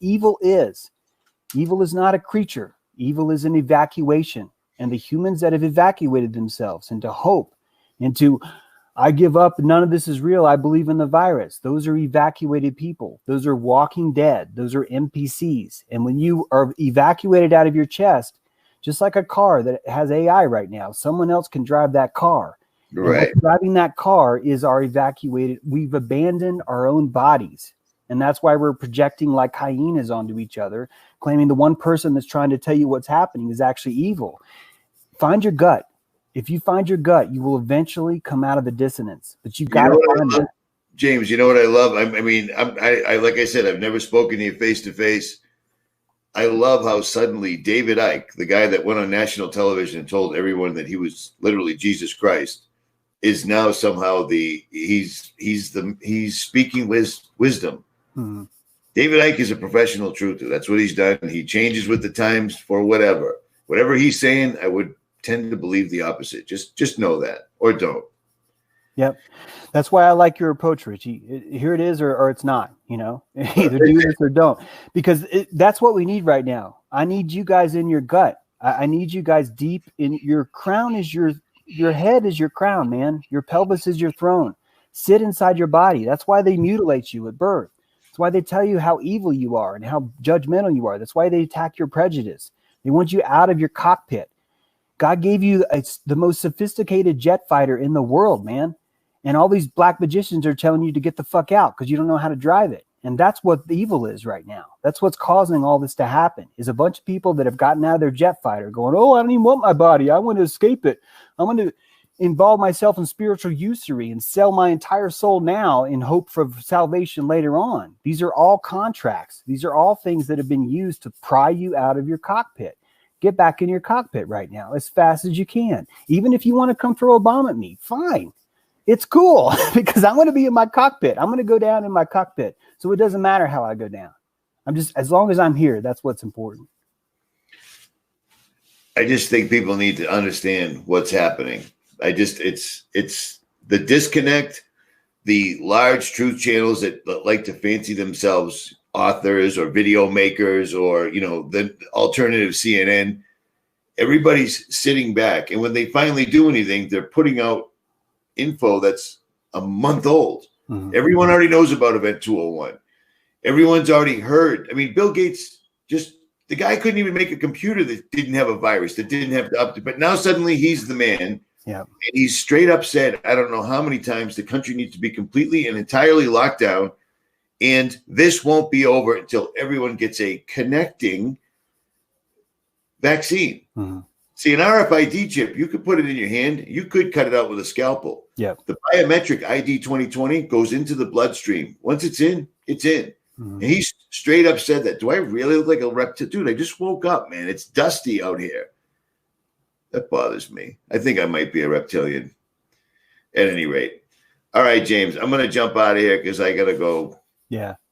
evil is not a creature. Evil is an evacuation. And the humans that have evacuated themselves into hope, into I give up, none of this is real, I believe in the virus, those are evacuated people. Those are walking dead. Those are NPCs. And when you are evacuated out of your chest, just like a car that has AI right now, someone else can drive that car. Right. Driving that car is our evacuated. We've abandoned our own bodies. And that's why we're projecting like hyenas onto each other, claiming the one person that's trying to tell you what's happening is actually evil. Find your gut. If you find your gut, you will eventually come out of the dissonance. But you've got to find that. James, you know what I love? I mean, like I said, I've never spoken to you face to face. I love how suddenly David Icke, the guy that went on national television and told everyone that he was literally Jesus Christ, is now somehow he's speaking wisdom. David Icke is a professional truther. That's what he's done. He changes with the times for whatever he's saying. I would tend to believe the opposite. Just know that, or don't. Yep. That's why I like your approach, Richie. Here it is, or it's not, either do this or don't, because that's what we need right now. I need you guys in your gut. I need you guys deep in your crown. Your head is your crown, man. Your pelvis is your throne. Sit inside your body. That's why they mutilate you at birth. That's why they tell you how evil you are and how judgmental you are. That's why they attack your prejudice. They want you out of your cockpit. God gave you the most sophisticated jet fighter in the world, man. And all these black magicians are telling you to get the fuck out because you don't know how to drive it. And that's what the evil is right now. That's what's causing all this to happen, is a bunch of people that have gotten out of their jet fighter going, oh, I don't even want my body. I want to escape it. I want to involve myself in spiritual usury and sell my entire soul now in hope for salvation later on. These are all contracts. These are all things that have been used to pry you out of your cockpit. get back in your cockpit right now as fast as you can. Even if you want to come throw a bomb at me, fine. It's cool because I'm going to be in my cockpit. I'm going to go down in my cockpit. So it doesn't matter how I go down. I'm just, as long as I'm here, that's what's important. I just think people need to understand what's happening. It's the disconnect, the large truth channels that like to fancy themselves authors or video makers or, the alternative CNN. Everybody's sitting back. And when they finally do anything, they're putting out info that's a month old. Mm-hmm. Everyone already knows about Event 201. Everyone's already heard. I mean, Bill Gates the guy couldn't even make a computer that didn't have a virus, that didn't have to update. But now suddenly he's the man. Yeah. And he's straight up said, I don't know how many times the country needs to be completely and entirely locked down. And this won't be over until everyone gets a connecting vaccine. Mm-hmm. See, an RFID chip, you could put it in your hand. You could cut it out with a scalpel. Yeah. The biometric ID 2020 goes into the bloodstream. Once it's in, it's in. Mm-hmm. And he straight up said that. Do I really look like a reptile? Dude, I just woke up, man. It's dusty out here. That bothers me. I think I might be a reptilian at any rate. All right, James, I'm going to jump out of here because I got to go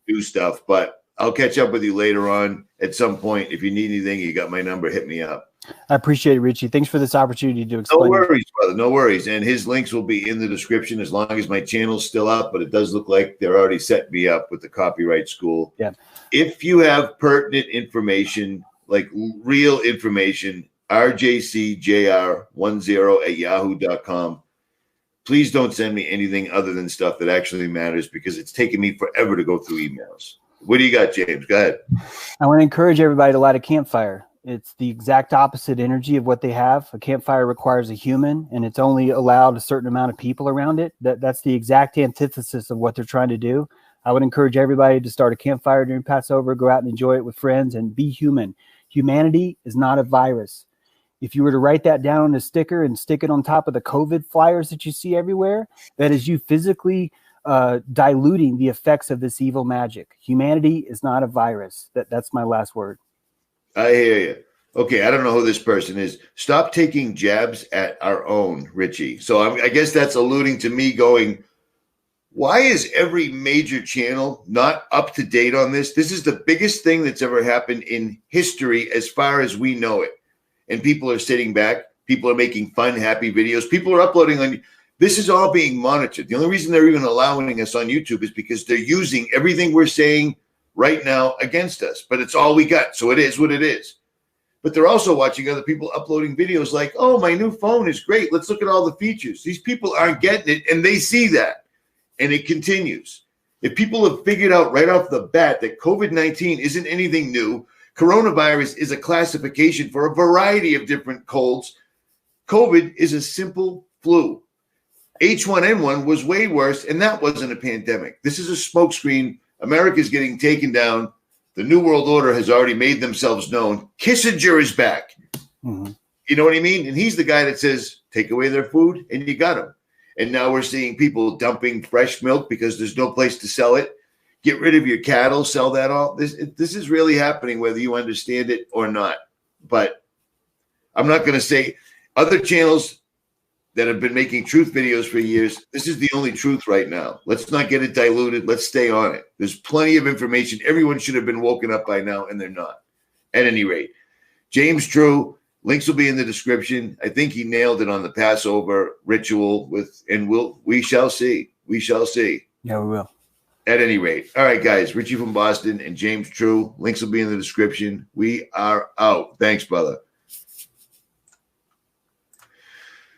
do stuff. But I'll catch up with you later on at some point. If you need anything, you got my number. Hit me up. I appreciate it, Richie. Thanks for this opportunity to explain. No worries, brother. No worries. And his links will be in the description as long as my channel's still up. But it does look like they're already set me up with the copyright school. Yeah. If you have pertinent information, like real information, rjcjr10@yahoo.com. Please don't send me anything other than stuff that actually matters because it's taken me forever to go through emails. What do you got, James? Go ahead. I want to encourage everybody to light a campfire. It's the exact opposite energy of what they have. A campfire requires a human, and it's only allowed a certain amount of people around it. That's the exact antithesis of what they're trying to do. I would encourage everybody to start a campfire during Passover, go out and enjoy it with friends, and be human. Humanity is not a virus. If you were to write that down on a sticker and stick it on top of the COVID flyers that you see everywhere, that is you physically diluting the effects of this evil magic. Humanity is not a virus. That's my last word. I hear you. Okay, I don't know who this person is. Stop taking jabs at our own, Richie. So I guess that's alluding to me going, why is every major channel not up to date on this? This is the biggest thing that's ever happened in history as far as we know it. And people are sitting back. People are making fun, happy videos. People are uploading on. This is all being monitored. The only reason they're even allowing us on YouTube is because they're using everything we're saying right now against us. But it's all we got. So it is what it is. But they're also watching other people uploading videos like, oh, my new phone is great. Let's look at all the features. These people aren't getting it, and they see that. And it continues. If people have figured out right off the bat that COVID-19 isn't anything new, coronavirus is a classification for a variety of different colds. COVID is a simple flu. H1N1 was way worse, and that wasn't a pandemic. This is a smokescreen. America's getting taken down. The New World Order has already made themselves known. Kissinger is back. Mm-hmm. You know what I mean? And he's the guy that says, take away their food, and you got them. And now we're seeing people dumping fresh milk because there's no place to sell it. Get rid of your cattle, sell that all. This is really happening, whether you understand it or not. But I'm not going to say other channels that have been making truth videos for years. This is the only truth right now. Let's not get it diluted. Let's stay on it. There's plenty of information. Everyone should have been woken up by now, and they're not. At any rate, James True, links will be in the description. I think he nailed it on the Passover ritual we shall see. We shall see. Yeah, we will. At any rate. All right, guys. Richie from Boston and James True. Links will be in the description. We are out. Thanks, brother.